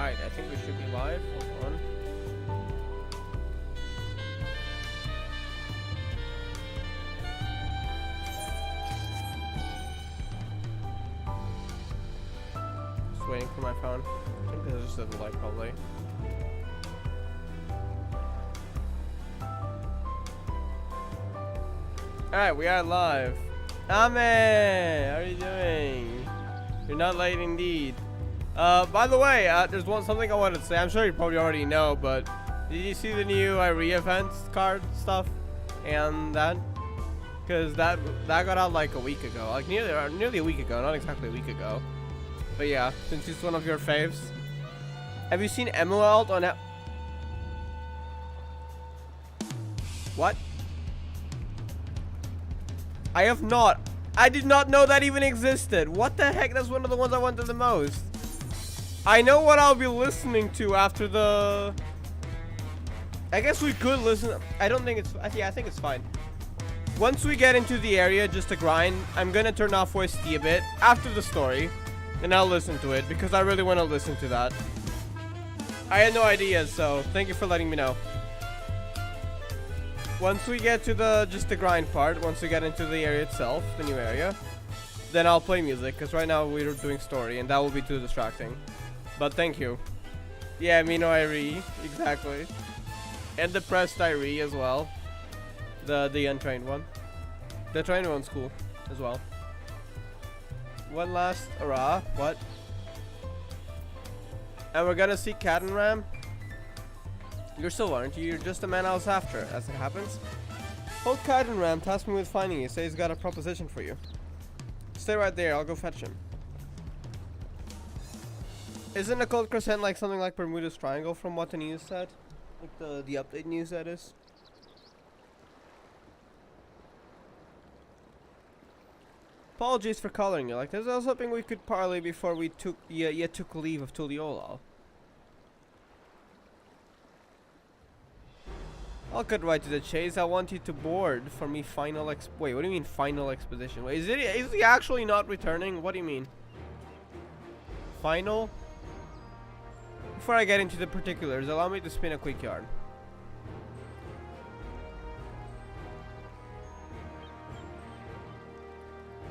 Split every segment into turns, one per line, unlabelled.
Alright, I think we should be live. Hold on. Just waiting for my phone. I think this is just a delay, probably. Alright, we are live. Ame! How are you doing? You're not late indeed. By the way, there's something I wanted to say. I'm sure you probably already know, but did you see the new IRE events card stuff and that? Because that got out like a week ago, like nearly a week ago, not exactly a week ago. But yeah, since it's one of your faves, have you seen Occult on that? What? I have not. I did not know that even existed. What the heck? That's one of the ones I wanted the most. I know what I'll be listening to after the... I guess we could listen. I don't think it's... Yeah, I think it's fine. Once we get into the area just to grind, I'm gonna turn off OST a bit after the story. And I'll listen to it because I really want to listen to that. I had no idea, so thank you for letting me know. Once we get to the grind part, once we get into the area itself, the new area, then I'll play music, because right now we're doing story, and that will be too distracting. But thank you. Yeah, Mino IRE, exactly. And the pressed IRE as well. The untrained one. The trained one's cool as well. One last hurrah. What? And we're gonna see Cat and Ram. You're still, aren't you? You're just the man I was after, as it happens. Hold Cat and Ram tasked me with finding you. Say he's got a proposition for you. Stay right there, I'll go fetch him. Isn't Occult Crescent like something like Bermuda's Triangle from what the news said? Like the update news that is? Apologies for calling you like this. I was hoping we could parley before we took leave of Tuliolal. I'll cut right to the chase. I want you to board for me final wait, what do you mean final exposition? Wait, is he actually not returning? What do you mean? Final? Before I get into the particulars, allow me to spin a quick yarn.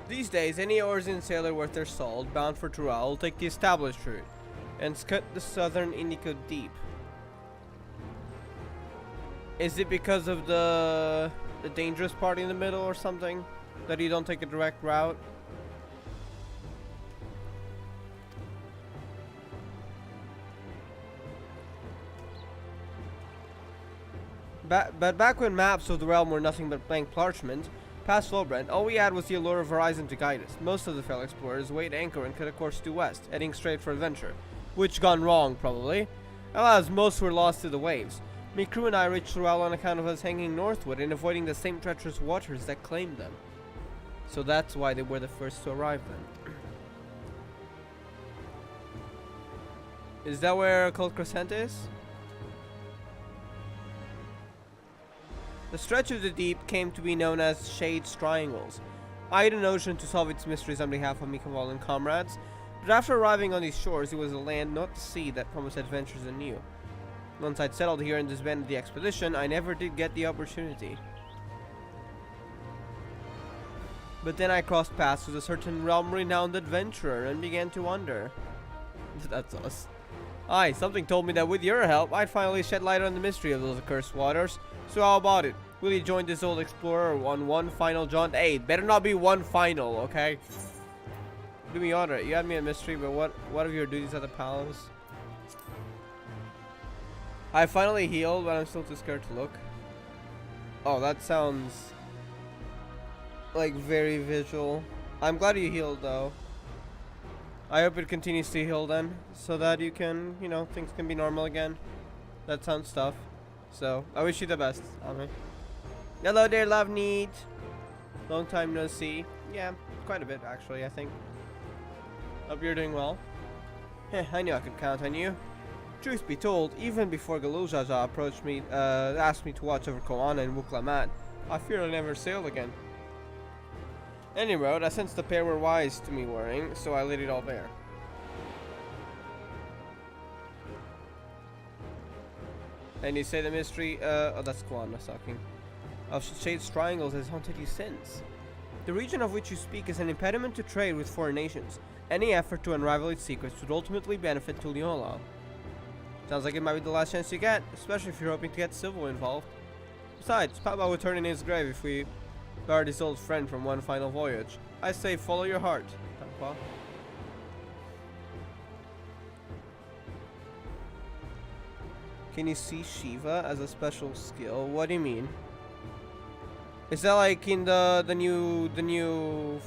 These days, any Orzian sailor worth their salt, bound for Tural, will take the established route and cut the southern Indico Deep. Is it because of the dangerous part in the middle or something that you don't take a direct route? But back when maps of the realm were nothing but blank parchment, past Lowbrent, all we had was the allure of horizon to guide us. Most of the fellow explorers weighed anchor and cut a course due west, heading straight for adventure. Which gone wrong, probably. Alas, most were lost to the waves. My crew and I reached Tural on account of us hanging northward and avoiding the same treacherous waters that claimed them. So that's why they were the first to arrive then. Is that where Occult Crescent is? The stretch of the deep came to be known as Shade's Triangles. I had a notion to solve its mysteries on behalf of Mikaval and comrades, but after arriving on these shores, it was a land, not the sea, that promised adventures anew. Once I'd settled here and disbanded the expedition, I never did get the opportunity. But then I crossed paths with a certain realm-renowned adventurer and began to wonder. That's us. Aye, something told me that with your help, I'd finally shed light on the mystery of those accursed waters. So how about it? Will you join this old explorer on one final jaunt? Hey, better not be one final, okay? Do me honor, you had me a mystery, but what of your duties at the palace? I finally healed, but I'm still too scared to look. Oh, that sounds like very visual. I'm glad you healed though. I hope it continues to heal then, so that you can, you know, things can be normal again. That sounds tough. So, I wish you the best, Ame. Hello there, love neat. Long time no see. Yeah, quite a bit actually, I think. Hope you're doing well. Heh, I knew I could count on you. Truth be told, even before Galujaja approached me, asked me to watch over Koana and Wuklamat, I fear I'll never sail again. Anyway, I sensed the pair were wise to me worrying, so I laid it all bare. And you say the mystery, oh, that's Kwan talking, of Shade's Triangles has haunted you since. The region of which you speak is an impediment to trade with foreign nations. Any effort to unravel its secrets would ultimately benefit Tuliola. Sounds like it might be the last chance you get, especially if you're hoping to get Civil involved. Besides, Papa would turn in his grave if we barred his old friend from one final voyage. I say follow your heart, Papa. Can you see Shiva as a special skill? What do you mean? Is that like in the new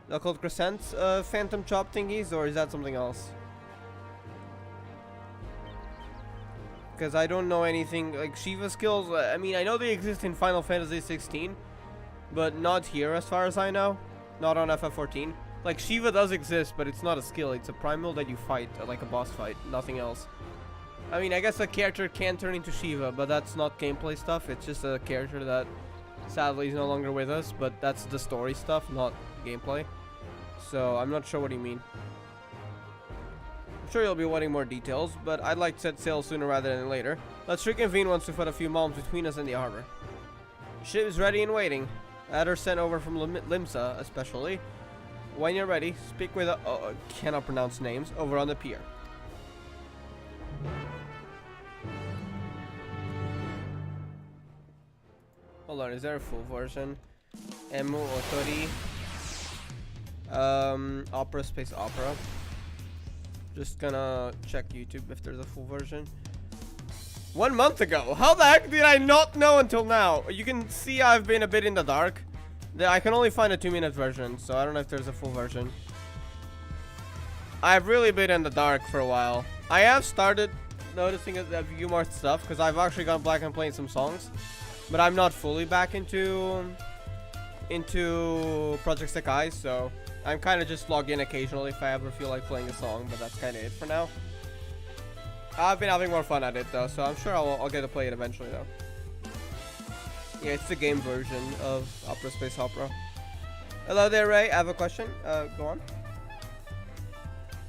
Occult Crescent Phantom Chop thingies, or is that something else? Because I don't know anything like Shiva skills. I mean, I know they exist in Final Fantasy 16, but not here as far as I know. Not on FF14. Like Shiva does exist, but it's not a skill. It's a primal that you fight, like a boss fight. Nothing else. I mean, I guess a character can turn into Shiva, but that's not gameplay stuff. It's just a character that sadly is no longer with us, but that's the story stuff, not gameplay. So I'm not sure what you mean. I'm sure you'll be wanting more details, but I'd like to set sail sooner rather than later. Let's reconvene once we've put a few moments between us and the harbor. Ship is ready and waiting. Adder sent over from Limsa, especially. When you're ready, speak with cannot pronounce names, over on the pier. Hold on, is there a full version? Emu Otori. Opera space opera. Just gonna check YouTube if there's a full version. 1 month ago. How the heck did I not know until now? You can see I've been a bit in the dark. I can only find a 2-minute version, so I don't know if there's a full version. I've really been in the dark for a while. I have started noticing a few more stuff because I've actually gone back and played some songs. But I'm not fully back into Project Sekai, so I'm kind of just log in occasionally if I ever feel like playing a song, but that's kind of it for now. I've been having more fun at it though, so I'm sure I'll get to play it eventually though. Yeah, it's the game version of Opera Space Opera. Hello there, Ray. I have a question. Go on.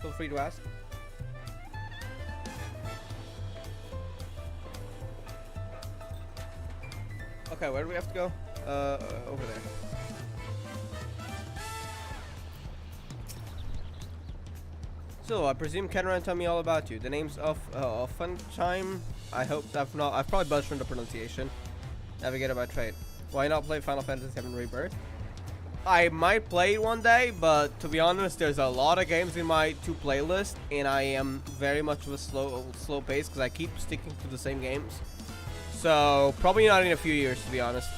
Feel free to ask. Okay, where do we have to go? Over there. So, I presume Kenran told me all about you. The name's Offenheim. I hope I've probably butchered the pronunciation. Navigator by trade. Why not play Final Fantasy VII Rebirth? I might play it one day, but to be honest, there's a lot of games in my playlist, and I am very much of a slow pace because I keep sticking to the same games. So, probably not in a few years, to be honest.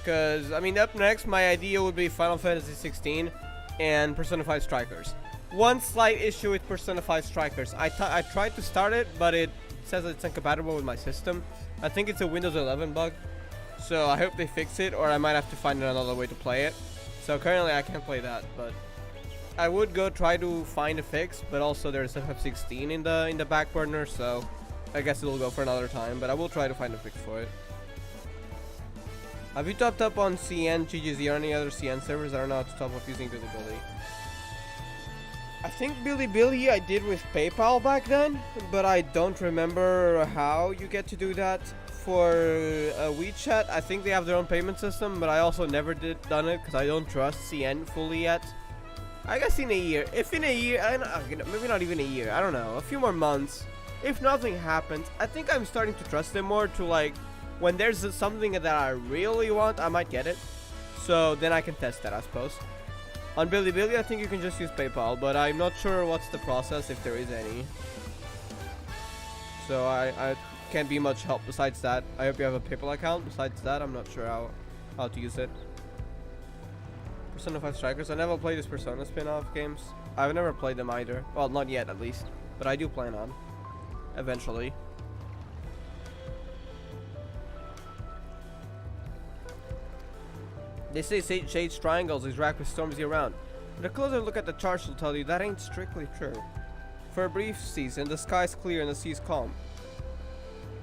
Because, I mean, up next, my idea would be Final Fantasy 16 and Persona 5 Strikers. One slight issue with Persona 5 Strikers. I tried to start it, but it says it's incompatible with my system. I think it's a Windows 11 bug. So, I hope they fix it, or I might have to find another way to play it. So, currently, I can't play that, but I would go try to find a fix, but also there's FF16 in the back burner, so I guess it'll go for another time, but I will try to find a fix for it. Have you topped up on CN, GGZ, or any other CN servers that are not to top up using Bilibili? I think Bilibili I did with PayPal back then, but I don't remember how you get to do that. For WeChat, I think they have their own payment system, but I also never done it because I don't trust CN fully yet. I guess in a year, if in a year, maybe not even a year, I don't know, a few more months. If nothing happens, I think I'm starting to trust them more to like, when there's something that I really want, I might get it. So then I can test that, I suppose. On Bilibili, I think you can just use PayPal, but I'm not sure what's the process, if there is any. So I can't be much help besides that. I hope you have a PayPal account. Besides that, I'm not sure how to use it. Persona 5 Strikers. I never played this Persona spin-off games. I've never played them either. Well, not yet at least. But I do plan on. Eventually. They say Shade's Triangles is racked with storms year round. But a closer look at the charts will tell you that ain't strictly true. For a brief season, the sky's clear and the sea's calm.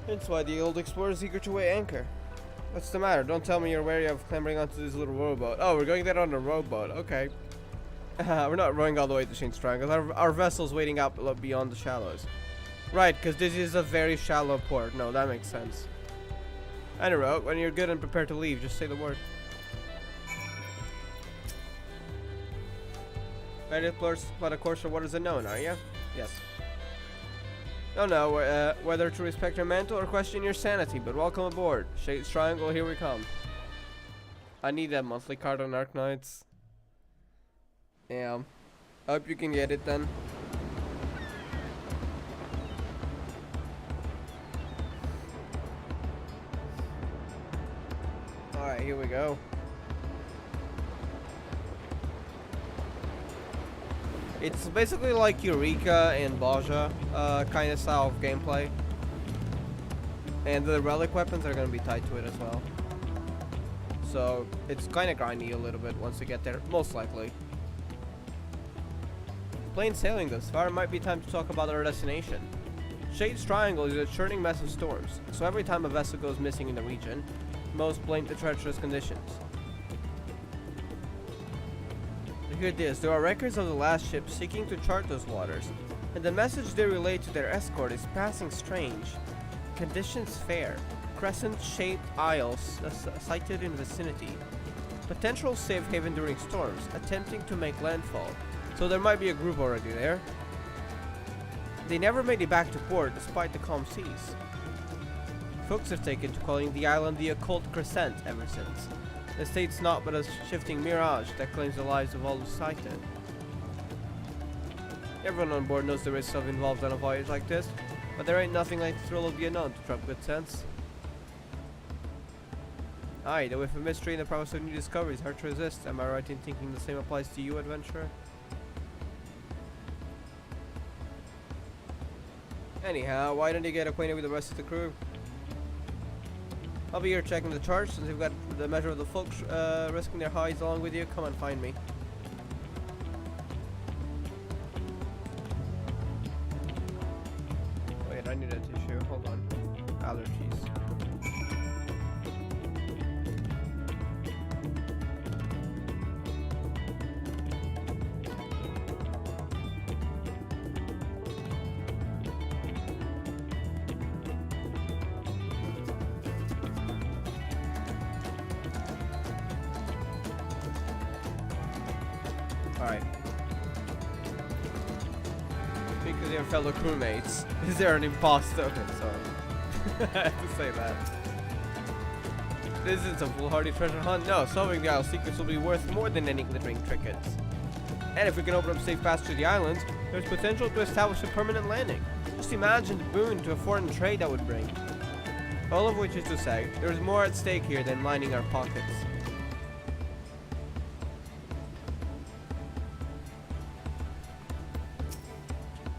That's why the old explorer's eager to weigh anchor. What's the matter? Don't tell me you're wary of clambering onto this little rowboat. Oh, we're going there on a rowboat. Okay. We're not rowing all the way to Shade's Triangles. Our vessel's waiting out beyond the shallows. Right, because this is a very shallow port. No, that makes sense. Anyway, when you're good and prepared to leave, just say the word. Ready to explore but of course what is unknown, are you? Yes. Don't know whether to respect your mental or question your sanity, but welcome aboard. Shade's Triangle, here we come. I need that monthly card on Arc Knights. Yeah. I hope you can get it then. Alright, here we go. It's basically like Eureka and Baja kind of style of gameplay. And the relic weapons are going to be tied to it as well. So it's kind of grindy a little bit once we get there, most likely. Plain sailing thus far, it might be time to talk about our destination. Shade's Triangle is a churning mess of storms, so every time a vessel goes missing in the region, most blame the treacherous conditions. Hear this, there are records of the last ship seeking to chart those waters, and the message they relay to their escort is passing strange. Conditions fair. Crescent-shaped isles sighted in vicinity. Potential safe haven during storms, attempting to make landfall. So there might be a group already there. They never made it back to port despite the calm seas. Folks have taken to calling the island the Occult Crescent ever since. The state's not but a shifting mirage that claims the lives of all who sight it. Everyone on board knows the risks of involved on a voyage like this, but there ain't nothing like the thrill of the unknown to drop good sense. Aye, though with a mystery and the promise of new discoveries hard to resist, am I right in thinking the same applies to you, adventurer? Anyhow, why don't you get acquainted with the rest of the crew? I'll be here checking the charts, since you've got the measure of the folks risking their hides along with you. Come and find me. Wait, I need a tissue. Hold on. Allergies. Alright. Speak of your fellow crewmates. Is there an imposter? Okay, sorry. I have to say that. This isn't a foolhardy treasure hunt. No, solving the isle secrets will be worth more than any glittering trinkets. And if we can open up safe passage to the island, there's potential to establish a permanent landing. Just imagine the boon to a foreign trade that would bring. All of which is to say, there's more at stake here than lining our pockets.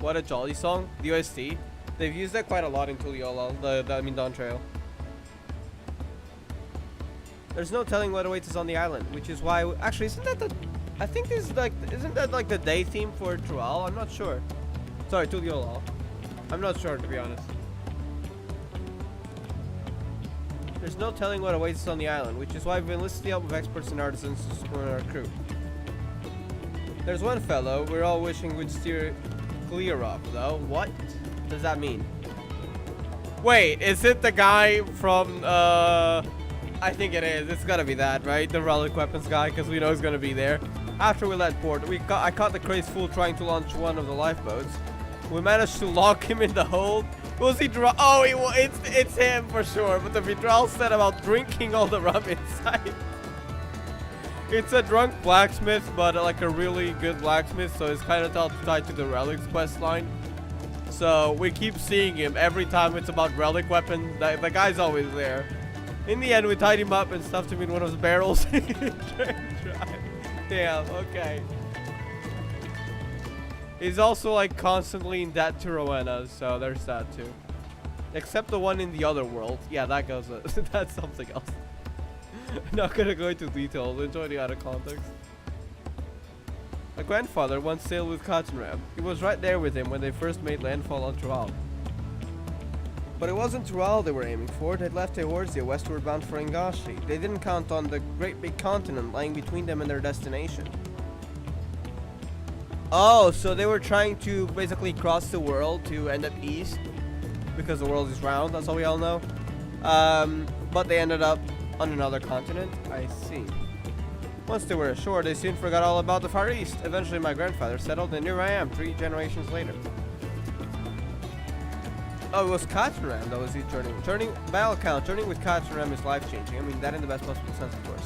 What a jolly song, the OST. They've used that quite a lot in Tuliyola, the Dawn Trail. There's no telling what awaits us on the island, which is why actually isn't that like the day theme for Trual? I'm not sure. Sorry, Tuliyola. I'm not sure, to be honest. There's no telling what awaits us on the island, which is why we've enlisted the help of experts and artisans to support our crew. There's one fellow we're all wishing would steer clear of, though. What does that mean? Wait, is it the guy from I think it is. It's gotta be that, right? The relic weapons guy, because we know he's gonna be there. After we left port, I caught the crazed fool trying to launch one of the lifeboats. We managed to lock him in the hold. Was he oh, it's him for sure. But the Vidral said about drinking all the rum inside. It's a drunk blacksmith, but like a really good blacksmith, so it's kind of tied to the relics quest line. So we keep seeing him every time it's about relic weapons. The guy's always there. In the end, we tied him up and stuffed him in one of his barrels. Damn, okay. He's also like constantly in debt to Rowena, so there's that too. Except the one in the other world. Yeah, that goes. That's something else. Not gonna go into details. Enjoy the out of context. My grandfather once sailed with Cottonram. He was right there with him when they first made landfall on Trual. But it wasn't Trual they were aiming for. They'd left Eorzea westward bound for Engashi. They didn't count on the great big continent lying between them and their destination. Oh, so they were trying to basically cross the world to end up east because the world is round. That's all we all know. But they ended up on another continent. I see. Once they were ashore, they soon forgot all about the Far East. Eventually, my grandfather settled, and here I am, 3 generations later. Oh, it was Catherine that was he turning. By all accounts, turning with Catherine is life-changing. I mean, that in the best possible sense, of course.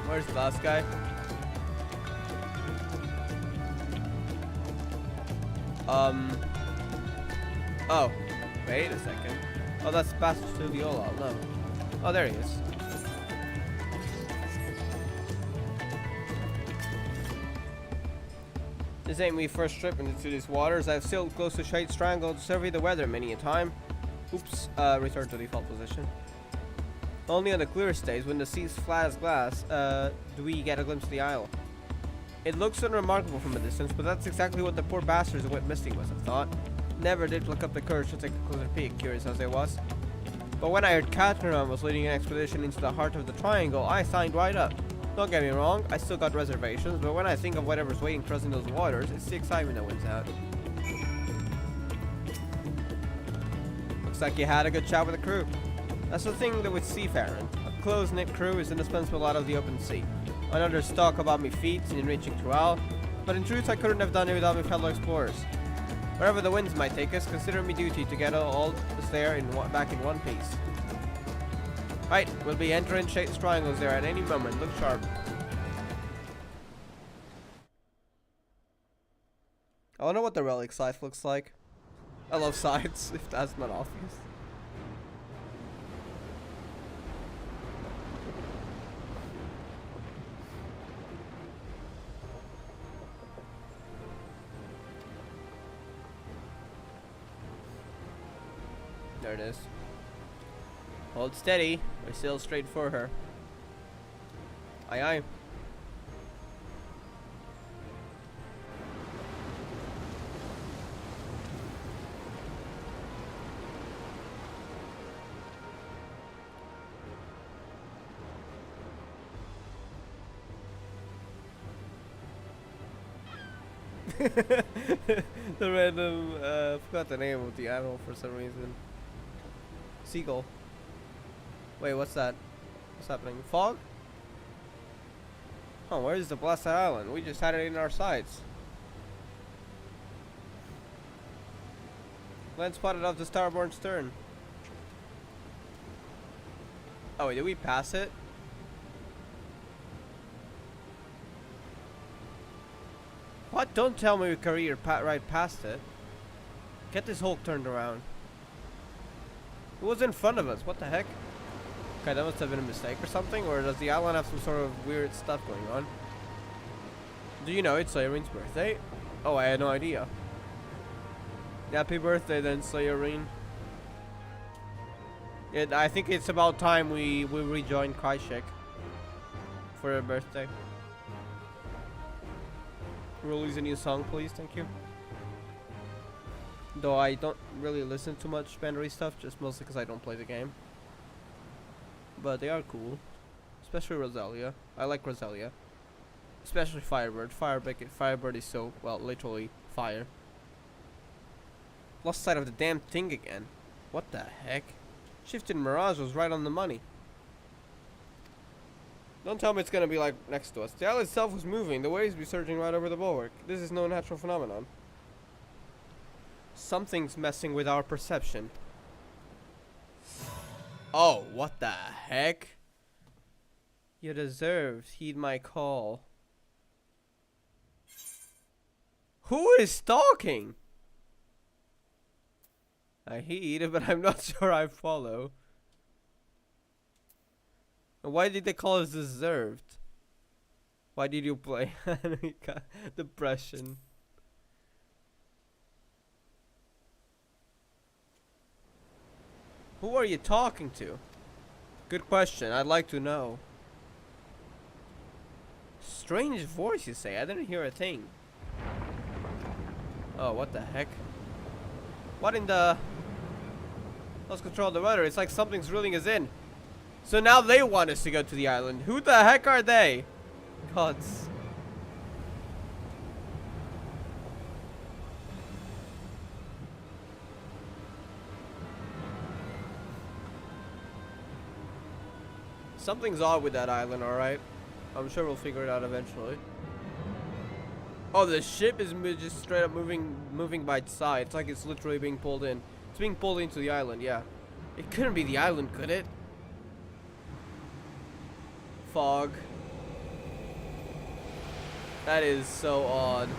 Where's the last guy? Oh, wait a second. Oh, that's Pastor Studiola. No. Oh, there he is. This ain't me first trip into these waters. I've sailed close to Shade's Triangle to survey the weather many a time. Oops, return to default position. Only on the clearest days, when the sea's flat as glass, do we get a glimpse of the isle. It looks unremarkable from a distance, but that's exactly what the poor bastards who went missing must have thought. Never did look up the courage to take a closer peek, curious as I was. But when I heard Catherine was leading an expedition into the heart of the triangle, I signed right up. Don't get me wrong, I still got reservations, but when I think of whatever's waiting for us in those waters, it's the excitement that wins out. Looks like you had a good chat with the crew. That's the thing that with seafaring. A close-knit crew is indispensable out of the open sea. Others talk about me feats in reaching throughout, but in truth I couldn't have done it without my fellow explorers. Wherever the winds might take us, consider me duty to get all us there back in one piece. Right, we'll be entering Shade's Triangles there at any moment. Look sharp. I wonder what the relic scythe looks like. I love scythes, if that's not obvious. There it is. Hold steady. We sail straight for her. Aye aye. The random, forgot the name of the animal for some reason. Seagull. Wait, what's that? What's happening? Fog? Oh, where's the blasted island? We just had it in our sights. Land spotted off the starboard stern. Oh, wait, did we pass it? What? Don't tell me we career right past it. Get this Hulk turned around. It was in front of us. What the heck? Okay, that must have been a mistake or something. Or does the island have some sort of weird stuff going on? Do you know it's Sayorine's birthday? Oh, I had no idea. Happy birthday then, Sayorine. I think it's about time we rejoin Kaishik for her birthday. Release a new song, please. Thank you. Though I don't really listen to much Bandery stuff, just mostly because I don't play the game. But they are cool. Especially Rosalia. I like Rosalia. Especially Firebird. Firebird is so, well, literally fire. Lost sight of the damn thing again. What the heck? Shifted Mirage was right on the money. Don't tell me it's gonna be like next to us. The island itself was moving. The waves be surging right over the bulwark. This is no natural phenomenon. Something's messing with our perception. Oh, what the heck? You deserved. Heed my call. Who is talking? I heed, but I'm not sure I follow. Why did they call us deserved? Why did you play Depression? Who are you talking to? Good question. I'd like to know. Strange voice, you say? I didn't hear a thing. Oh, what the heck? What in the... Let's control the rudder. It's like something's reeling us in. So now they want us to go to the island. Who the heck are they? Gods. Something's odd with that island, alright? I'm sure we'll figure it out eventually. Oh, the ship is just straight up moving by its side. It's like it's literally being pulled in. It's being pulled into the island, yeah. It couldn't be the island, could it? Fog. That is so odd.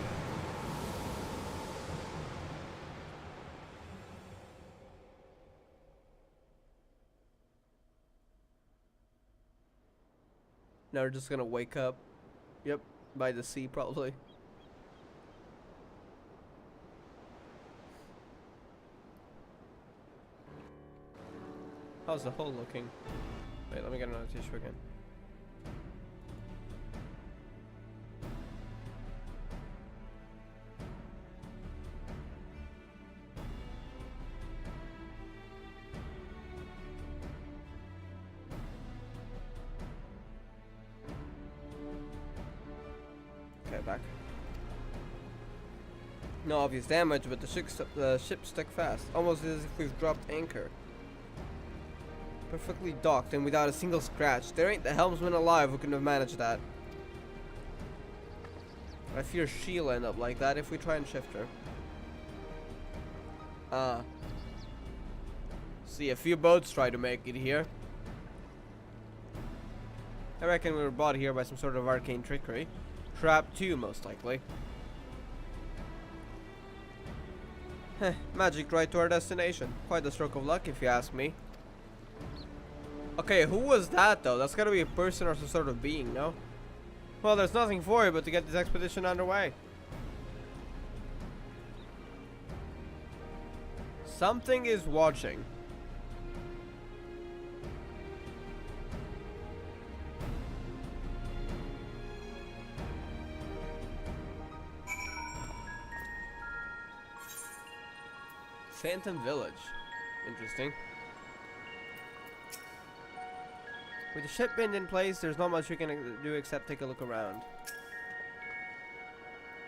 Now we're just gonna wake up. Yep, by the sea probably. How's the hole looking? Wait, let me get another tissue again. Okay, back. No obvious damage, but the ship stuck fast, almost as if we've dropped anchor. Perfectly docked and without a single scratch. There ain't the helmsman alive who could have managed that. I fear she'll end up like that if we try and shift her. See, a few boats try to make it here. I reckon we were brought here by some sort of arcane trickery. Trap 2, most likely. Heh, magic right to our destination. Quite a stroke of luck, if you ask me. Okay, who was that, though? That's gotta be a person or some sort of being, no? Well, there's nothing for it but to get this expedition underway. Something is watching. Phantom Village. Interesting. With the ship pinned in place, there's not much we can do except take a look around.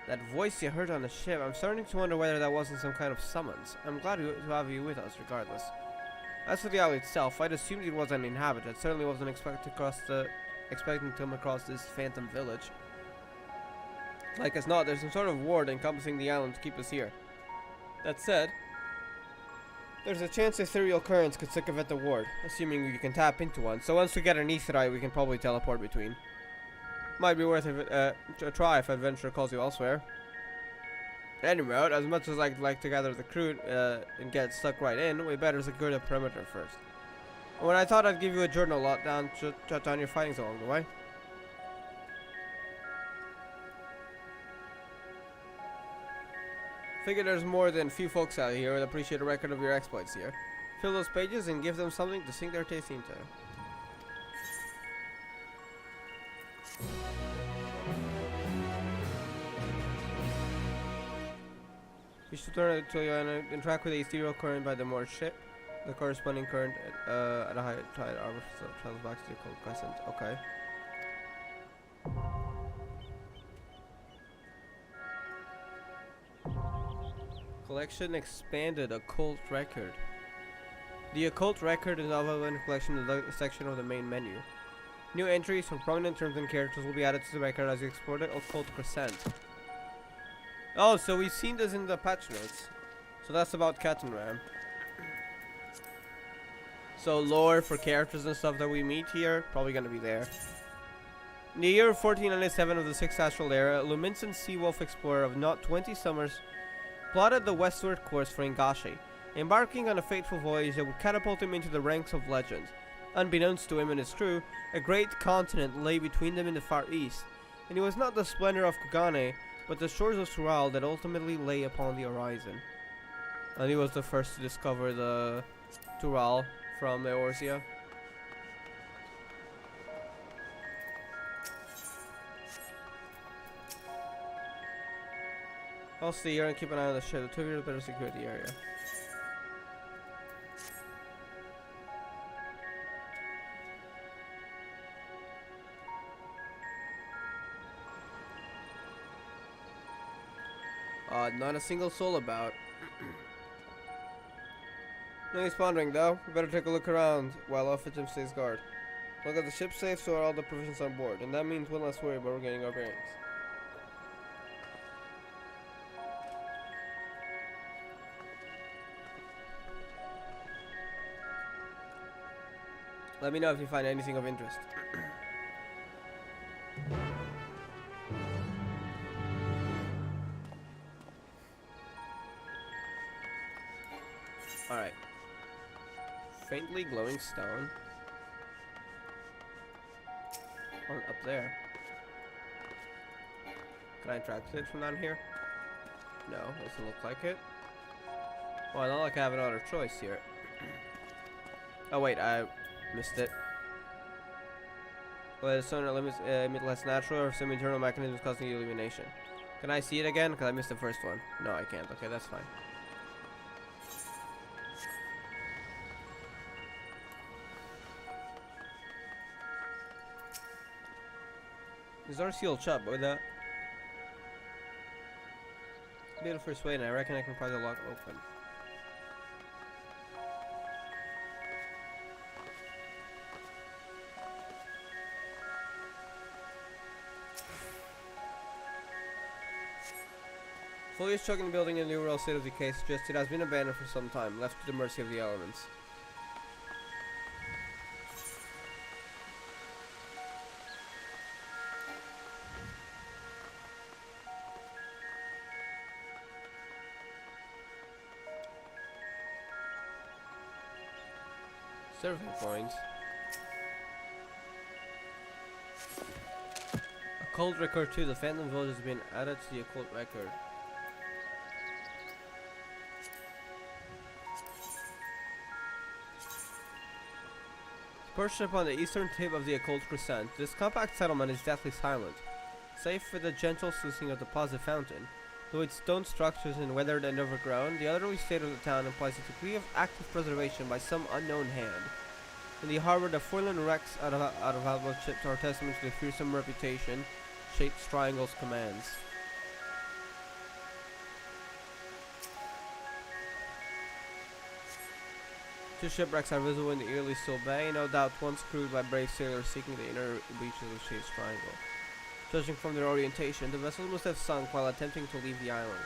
That voice you heard on the ship, I'm starting to wonder whether that wasn't some kind of summons. I'm glad to have you with us, regardless. As for the island itself, I'd assumed it was uninhabited. Certainly wasn't expecting to come across this Phantom Village. Like as not, there's some sort of ward encompassing the island to keep us here. That said, there's a chance ethereal currents could circumvent the ward, assuming we can tap into one. So once we get an aetherite, we can probably teleport between. Might be worth a try if adventure calls you elsewhere. Anyway, as much as I'd like to gather the crew and get stuck right in, we better secure the perimeter first. When I thought I'd give you a journal lot down to jot down your findings along the way. Figure there's more than a few folks out here who'd appreciate a record of your exploits here. Fill those pages and give them something to sink their teeth into. You should turn it to you and interact with the ethereal current by the moored ship. The corresponding current at a high tide arbor travels back to the Occult Crescent. Okay. Collection expanded. Occult record. The Occult record is available in collection in the section of the main menu. New entries from prominent terms and characters will be added to the record as you explore the Occult Crescent. Oh, so we've seen this in the patch notes. So that's about Cat and Ram. So lore for characters and stuff that we meet here, probably gonna be there. In the year 1497 of the 6th Astral Era, a Luminescent sea wolf explorer of not 20 summers plotted the westward course for Ingashi, embarking on a fateful voyage that would catapult him into the ranks of legend. Unbeknownst to him and his crew, a great continent lay between them in the far east, and it was not the splendor of Kugane, but the shores of Sural that ultimately lay upon the horizon. And he was the first to discover the Tural from Eorzea. I'll stay here and keep an eye on the ship. The two of you better secure the area. Not a single soul about. No use pondering, though. We better take a look around while Offensive stays guard. Look at the ship safe, so are all the provisions on board. And that means one less worry about regaining our bearings. Let me know if you find anything of interest. Alright. Faintly glowing stone. Oh, up there. Can I track it from down here? No, doesn't look like it. Well, not like I have another choice here. Oh wait, I missed it. Well, the sonar limits emit less natural or some internal mechanisms causing illumination. Can I see it again? Because I missed the first one. No, I can't. Okay, that's fine. These are sealed shut, but that be the first way, and I reckon I can pry the lock open. Foliage choking the building in the overall state of decay suggests it has been abandoned for some time, left to the mercy of the elements. Survey points. Occult record 2. The Phantom Village has been added to the occult record. Perched upon the eastern tip of the occult Crescent, this compact settlement is deathly silent, save for the gentle sluicing of the Deposit Fountain. Though its stone structures and weathered and overgrown, the elderly state of the town implies a degree of active preservation by some unknown hand. In the harbor, the forlorn wrecks out of outboard ships are testament to the fearsome reputation Shaped Triangle's commands. Two shipwrecks are visible in the eerily still bay, no doubt once crewed by brave sailors seeking the inner reaches of Shaped Triangle. Judging from their orientation, the vessels must have sunk while attempting to leave the island.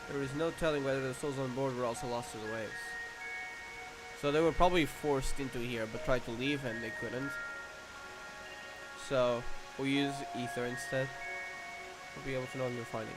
There is no telling whether the souls on board were also lost to the waves. So they were probably forced into here, but tried to leave and they couldn't. So we'll use ether instead. We'll be able to know your findings.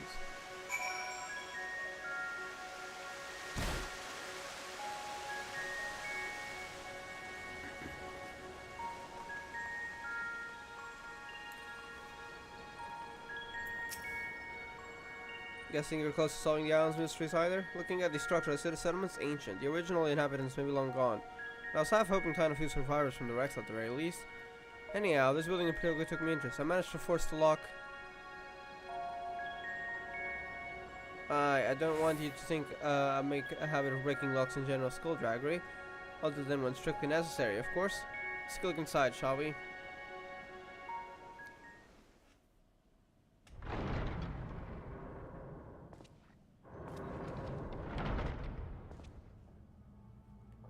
Guessing you're close to solving the island's mysteries either? Looking at the structure, I see the settlement's ancient. The original inhabitants may be long gone. But I was half hoping to find a few survivors from the wrecks at the very least. Anyhow, this building in particular took me interest. I managed to force the lock. I don't want you to think I make a habit of breaking locks in general skullduggery, other than when strictly necessary, of course. Let's go look inside, shall we?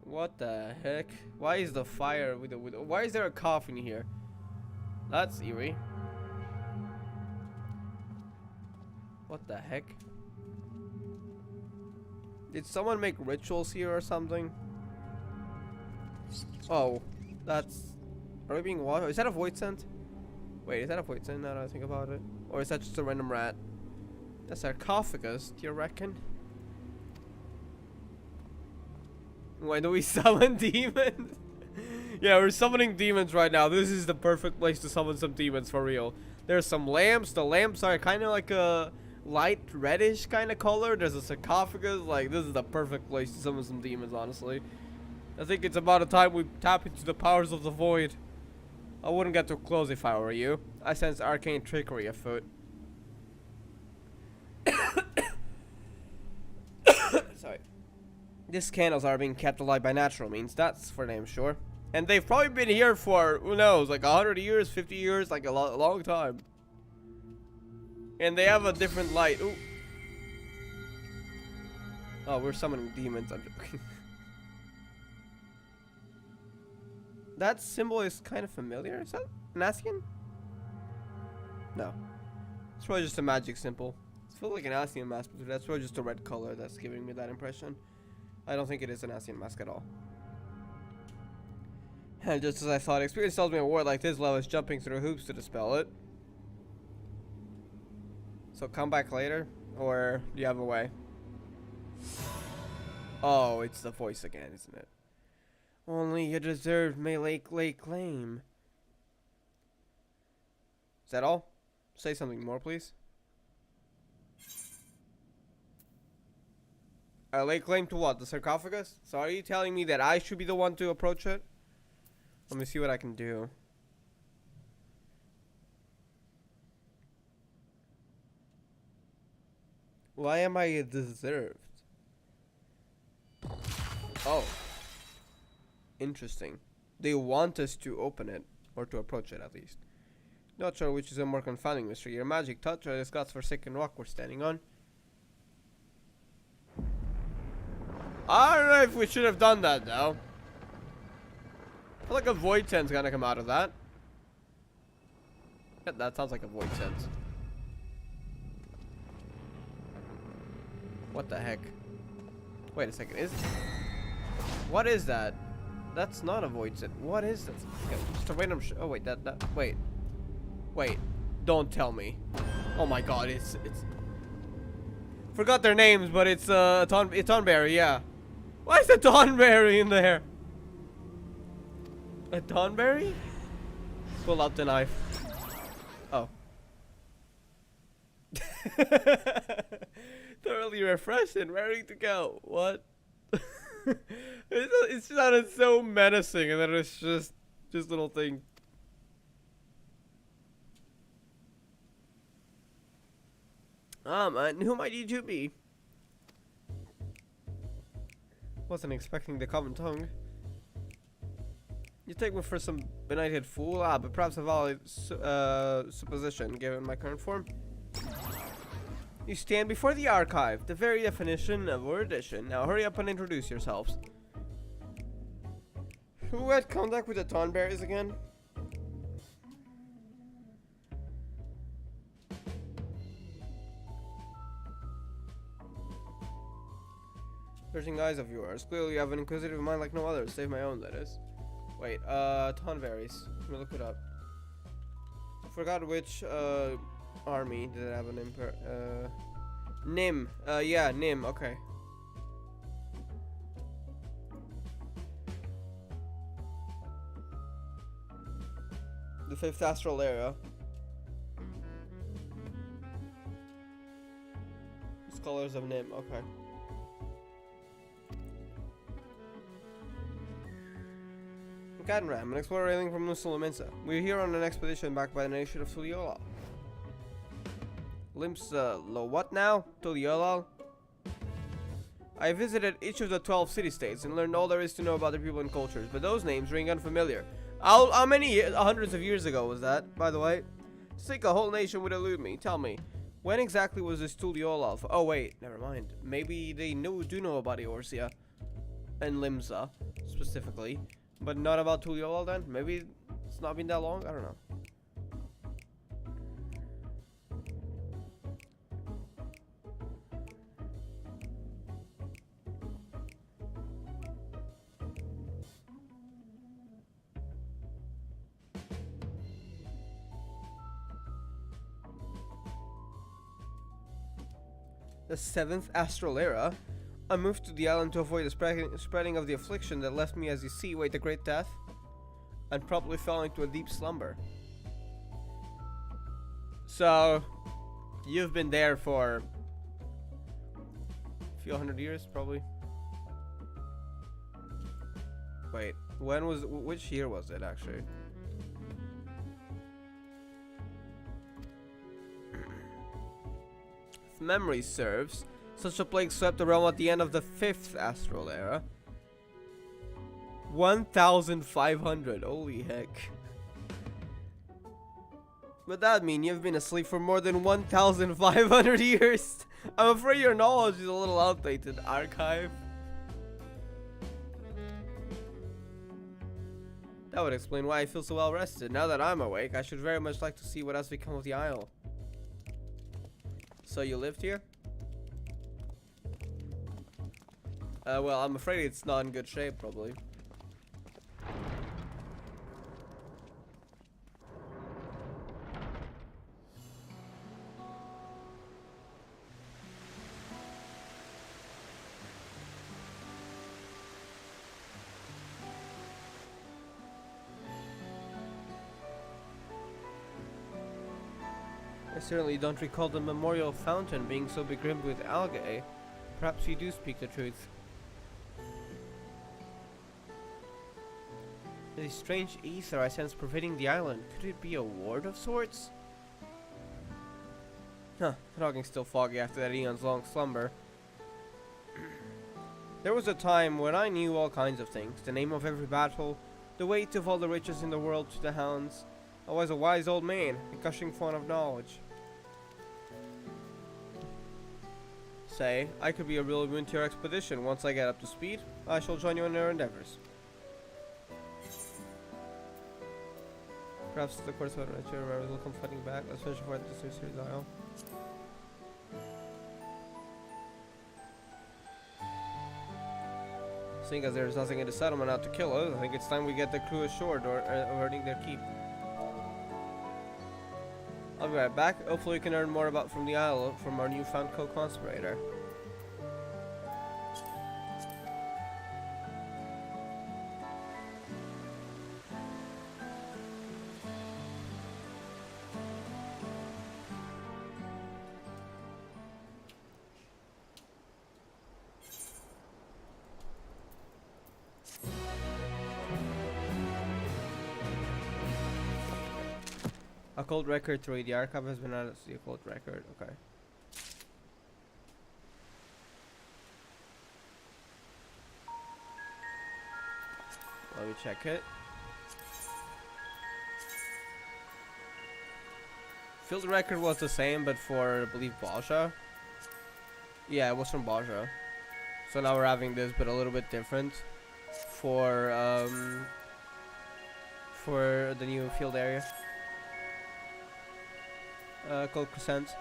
What the heck? Why is the fire with the why is there a coffin here? That's eerie. What the heck? Did someone make rituals here or something? Oh, that's... Are we being watched? Is that a void scent? Wait, is that a void scent now that I think about it? Or is that just a random rat? A sarcophagus, do you reckon? Why do we summon demons? Yeah, we're summoning demons right now. This is the perfect place to summon some demons for real. There's some lamps. The lamps are kind of like a light reddish kind of color. There's a sarcophagus. Like, this is the perfect place to summon some demons, honestly. I think it's about time we tap into the powers of the void. I wouldn't get too close if I were you. I sense arcane trickery afoot. Sorry. These candles are being kept alive by natural means, that's for damn sure. And they've probably been here for, who knows, like 100 years, 50 years, like a long time. And they have a different light. Ooh. Oh, we're summoning demons. I'm joking. That symbol is kind of familiar. Is that an Ascian? No. It's probably just a magic symbol. It feels like an Ascian mask, but that's probably just a red color that's giving me that impression. I don't think it is an Ascian mask at all. And just as I thought, experience tells me a ward like this level is jumping through hoops to dispel it. So come back later, or do you have a way? Oh, it's the voice again, isn't it? Only a deserved may lay claim. Is that all? Say something more, please. Lay claim to what? The sarcophagus? So are you telling me that I should be the one to approach it? Let me see what I can do. Why am I deserved? Oh. Interesting. They want us to open it, or to approach it at least. Not sure which is a more confounding mystery. Your magic touch or this godforsaken rock we're standing on. I don't know if we should have done that though. I feel like a void sense gonna come out of that. Yeah, that sounds like a void sense. What the heck? Wait a second, what is that? That's not a void sense. What is this? Okay, just a random oh wait, wait. Don't tell me. Oh my god, it's forgot their names, but it's Tonberry, yeah. Why is a Tonberry in there? A Tonberry? Pull out the knife. Oh. Thoroughly refreshed and ready to go. What? It sounded so menacing, and then it's just little thing. Man, who might you two be? Wasn't expecting the common tongue. You take me for some benighted fool? Ah, but perhaps a valid supposition, given my current form. You stand before the archive, the very definition of erudition. Now hurry up and introduce yourselves. Who had contact with the Tonberries again? Searching eyes of yours. Clearly you have an inquisitive mind like no other, save my own, that is. Wait, Tonberries. Let me look it up. Forgot which, army did it have an Nim. Yeah, Nim, okay. The 5th astral area. Scholars of Nim, okay. Cadram, an explorer hailing from Nusulaminsa. We're here on an expedition backed by the nation of Tuliolal. What now? Tuliolal? I visited each of the 12 city-states and learned all there is to know about their people and cultures, but those names ring unfamiliar. How many hundreds of years ago was that, by the way? To think a whole nation would elude me. Tell me, when exactly was this Tuliolal? Oh wait, never mind. Maybe they do know about Eorzea and Limsa, specifically. But not about Tuliolal then? Maybe it's not been that long? I don't know. The 7th astral era? I moved to the island to avoid the spreading of the affliction that left me, as you see, wait a great death, and probably fell into a deep slumber. So, you've been there for a few hundred years, probably. Wait, which year was it, actually? If memory serves, such a plague swept the realm at the end of the 5th astral era. 1,500. Holy heck. Would that mean you've been asleep for more than 1,500 years? I'm afraid your knowledge is a little outdated, Archive. That would explain why I feel so well rested. Now that I'm awake, I should very much like to see what has become of the Isle. So you lived here? Well, I'm afraid it's not in good shape, probably. I certainly don't recall the memorial fountain being so begrimed with algae. Perhaps you do speak the truth. This strange ether I sense pervading the island. Could it be a ward of sorts? Huh, the talking's still foggy after that eon's long slumber. There was a time when I knew all kinds of things. The name of every battle, the weight of all the riches in the world to the hounds. I was a wise old man, a gushing font of knowledge. Say, I could be a real boon to your expedition. Once I get up to speed, I shall join you in your endeavors. Perhaps the course of nature remembers will come fighting back. Let's finish before the series Isle. Seeing as there's nothing in the settlement out to kill us, I think it's time we get the crew ashore or averting their keep. I'll be right back. Hopefully we can learn more about from the Isle from our newfound co-conspirator. Occult record 3. The archive has been added to the occult record. Okay. Let me check it. Field record was the same, but for, I believe, Baja. Yeah, it was from Baja. So now we're having this, but a little bit different for the new field area. Called Crescent.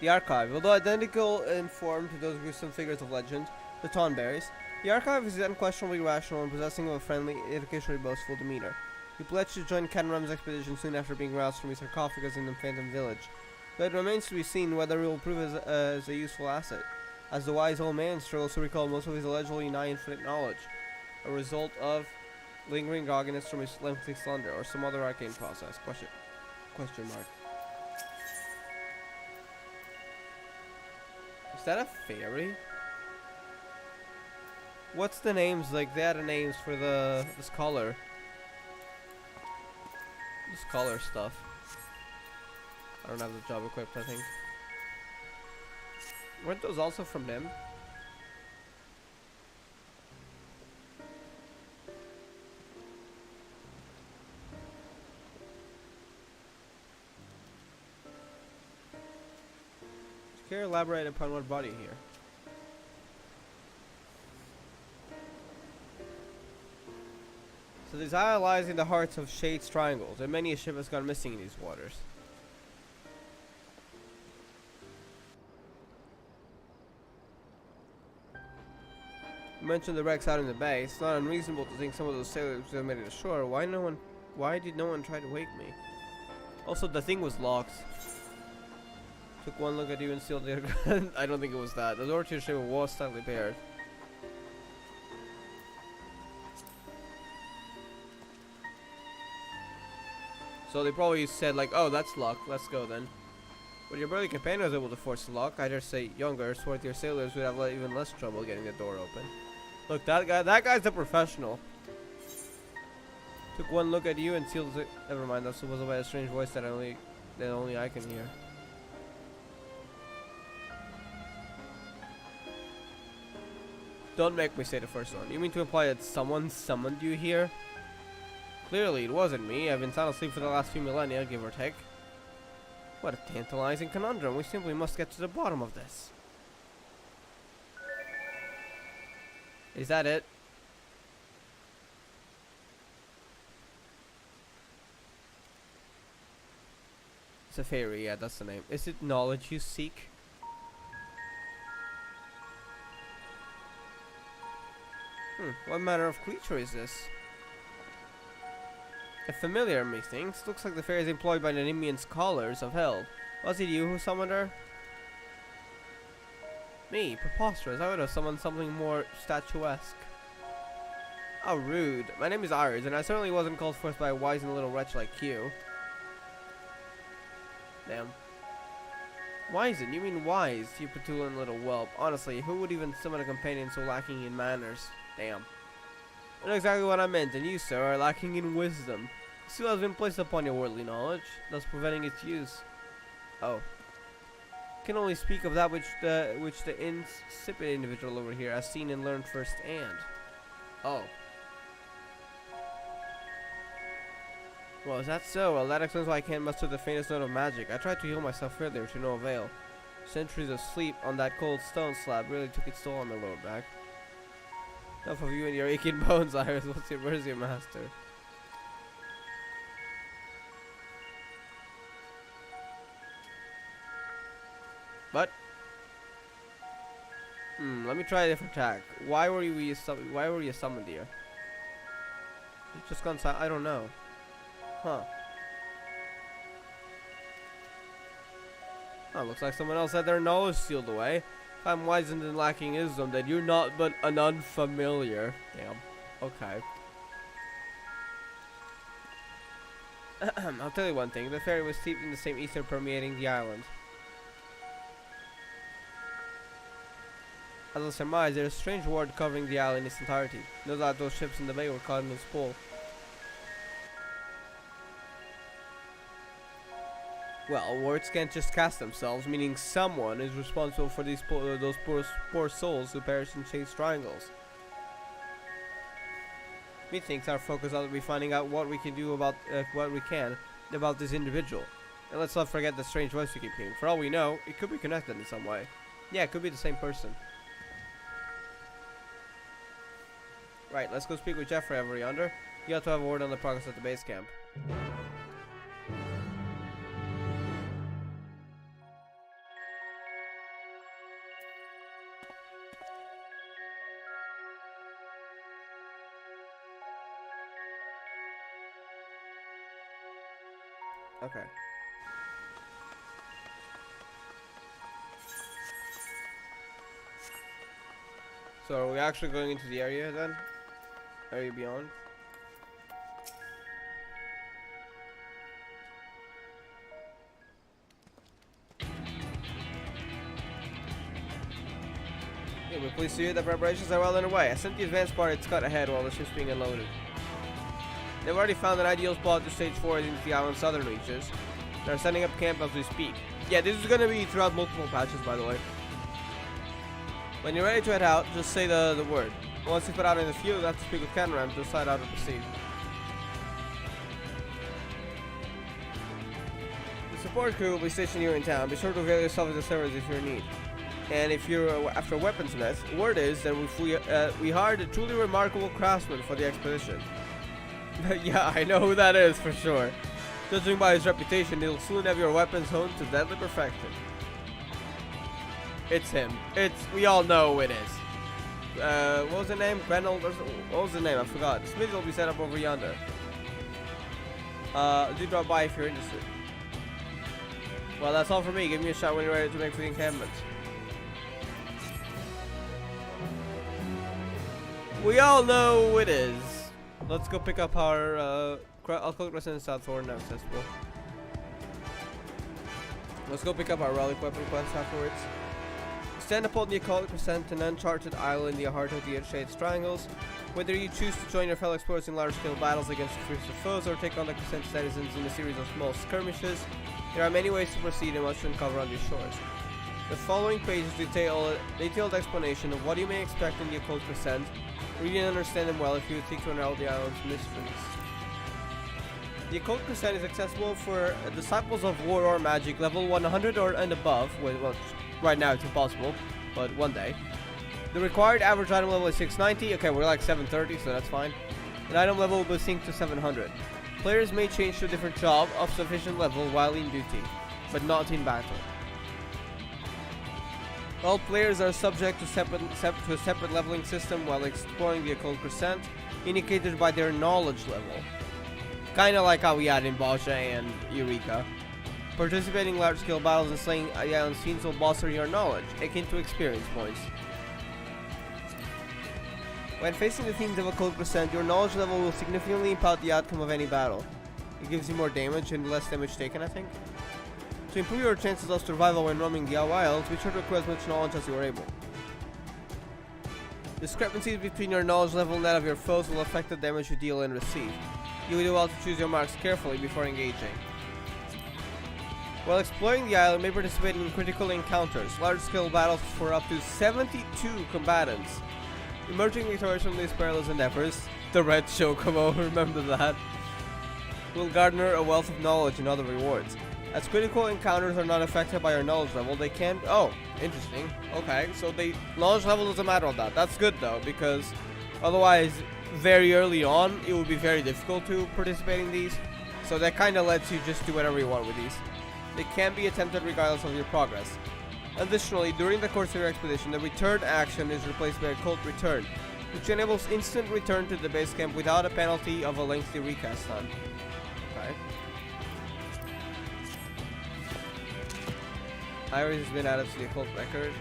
The Archive. Although identical in form to those gruesome figures of legend, the Tonberries, the Archive is unquestionably rational and possessing of a friendly, occasionally boastful demeanor. He pledged to join Kenram's expedition soon after being roused from his sarcophagus in the Phantom Village, but it remains to be seen whether he will prove as a useful asset, as the wise old man struggles to recall most of his allegedly nigh infinite knowledge, a result of lingering grogginess from his lengthy slumber, or some other arcane process. Question mark. Is that a fairy? What's the names? Like, they had names for the scholar. The scholar stuff. I don't have the job equipped, I think. Weren't those also from them? Can you elaborate upon what body here? So this isle lies in the hearts of Shade's triangles, and many a ship has gone missing in these waters. You mentioned the wrecks out in the bay. It's not unreasonable to think some of those sailors have made it ashore. Why did no one try to wake me? Also, the thing was locked. Took one look at you and sealed the other. I don't think it was that. The door to your ship was tightly barred. So they probably said like, oh, that's locked, let's go then. But your burly companion was able to force the lock. I dare say younger, swarthier sailors would have even less trouble getting the door open. Look, that guy's a professional. Took one look at you and sealed it. Never mind, that was by a strange voice that only I can hear. Don't make me say the first one. You mean to imply that someone summoned you here? Clearly, it wasn't me. I've been sound asleep for the last few millennia, give or take. What a tantalizing conundrum. We simply must get to the bottom of this. Is that it? It's a fairy, yeah, that's the name. Is it knowledge you seek? What manner of creature is this? A familiar, methinks. Looks like the fairy is employed by the Nemean scholars of hell. Was it you who summoned her? Me? Preposterous. I would have summoned something more statuesque. How rude. My name is Iris, and I certainly wasn't called forth by a wizened little wretch like you. Damn. Wizened? You mean wise, you petulant little whelp. Honestly, who would even summon a companion so lacking in manners? Damn. I know exactly what I meant, and you, sir, are lacking in wisdom. The seal has been placed upon your worldly knowledge, thus preventing its use. Oh. Can only speak of that which the insipid individual over here has seen and learned firsthand. Oh. Well, is that so? Well, that explains why I can't muster the faintest note of magic. I tried to heal myself earlier to no avail. Centuries of sleep on that cold stone slab really took its toll on my lower back. Enough of you and your aching bones, Iris. Where's your master? What? Let me try a different tack. Why were you summoned here? It's just gone silent. I don't know. Huh. Oh, looks like someone else had their knowledge sealed away. If I'm wizened and lacking wisdom, then you're not but an unfamiliar. Damn. Okay. I'll tell you one thing. The fairy was steeped in the same ether permeating the island. As I surmise, there is a strange ward covering the island in its entirety. No doubt those ships in the bay were caught in its pull. Well, wards can't just cast themselves, meaning someone is responsible for those poor souls who perish in chased triangles. Methinks our focus ought to be finding out what we can do about about this individual. And let's not forget the strange voice we keep hearing. For all we know, it could be connected in some way. Yeah, it could be the same person. Right, let's go speak with Jeffrey over yonder. You have to have a word on the progress at the base camp. Okay. So are we actually going into the area then? Area beyond? Yeah, we're pleased to hear that preparations are well underway. I sent the advanced party to cut ahead while the ship's being unloaded. They've already found an ideal spot to stage forward into the island's southern reaches. They're setting up camp as we speak. Yeah, this is gonna be throughout multiple patches, by the way. When you're ready to head out, just say the word. Once you put out in the field, you have to speak with Canram to decide how to proceed. The support crew will be stationed here in town. Be sure to avail yourself of the servers if you're in need. And if you're after a weaponsmith, word is that we hired a truly remarkable craftsman for the expedition. Yeah, I know who that is for sure. Judging by his reputation, he'll soon have your weapons honed to deadly perfection. It's him. We all know who it is. What was the name? Reynolds? What was the name? I forgot. Smithy will be set up over yonder. Do drop by if you're interested. Well, that's all for me. Give me a shot when you're ready to make for the encampment. We all know who it is. Let's go pick up our Occult Crescent South for now accessible. Let's go pick up our relic weapon quest afterwards. Stand upon the Occult Crescent, an uncharted island in the heart of the Shades Triangles. Whether you choose to join your fellow explorers in large-scale battles against the fiercest foes or take on the Crescent citizens in a series of small skirmishes, there are many ways to proceed and much to uncover on these shores. The following pages detail a detailed explanation of what you may expect in the Occult Crescent. Read and understand them well if you seek to unravel the island's mysteries. The Occult Crescent is accessible for disciples of war or magic level 100 or and above. Well, right now it's impossible, but one day. The required average item level is 690. Okay, we're like 730, so that's fine. An item level will be synced to 700. Players may change to a different job of sufficient level while in duty, but not in battle. All players are subject to a separate leveling system while exploring the Occult Crescent, indicated by their knowledge level. Kinda like how we had in Baja and Eureka. Participating in large-scale battles and slaying the island scenes will bolster your knowledge, akin to experience points. When facing the themes of Occult Crescent, your knowledge level will significantly impact the outcome of any battle. It gives you more damage and less damage taken, I think. To improve your chances of survival when roaming the wilds, be sure to acquire as much knowledge as you are able. Discrepancies between your knowledge level and that of your foes will affect the damage you deal and receive. You will do well to choose your marks carefully before engaging. While exploring the island, you may participate in critical encounters, large-scale battles for up to 72 combatants. Emerging victorious from these perilous endeavors, the Red Chocobo, remember that, will garner a wealth of knowledge and other rewards. As critical encounters are not affected by your knowledge level, they can... Oh, interesting. Okay, so the knowledge level doesn't matter on that. That's good though, because otherwise, very early on, it would be very difficult to participate in these. So that kind of lets you just do whatever you want with these. They can be attempted regardless of your progress. Additionally, during the course of your expedition, the return action is replaced by a Occult Return, which enables instant return to the base camp without a penalty of a lengthy recast time. Okay. Iris has been added to the Occult record.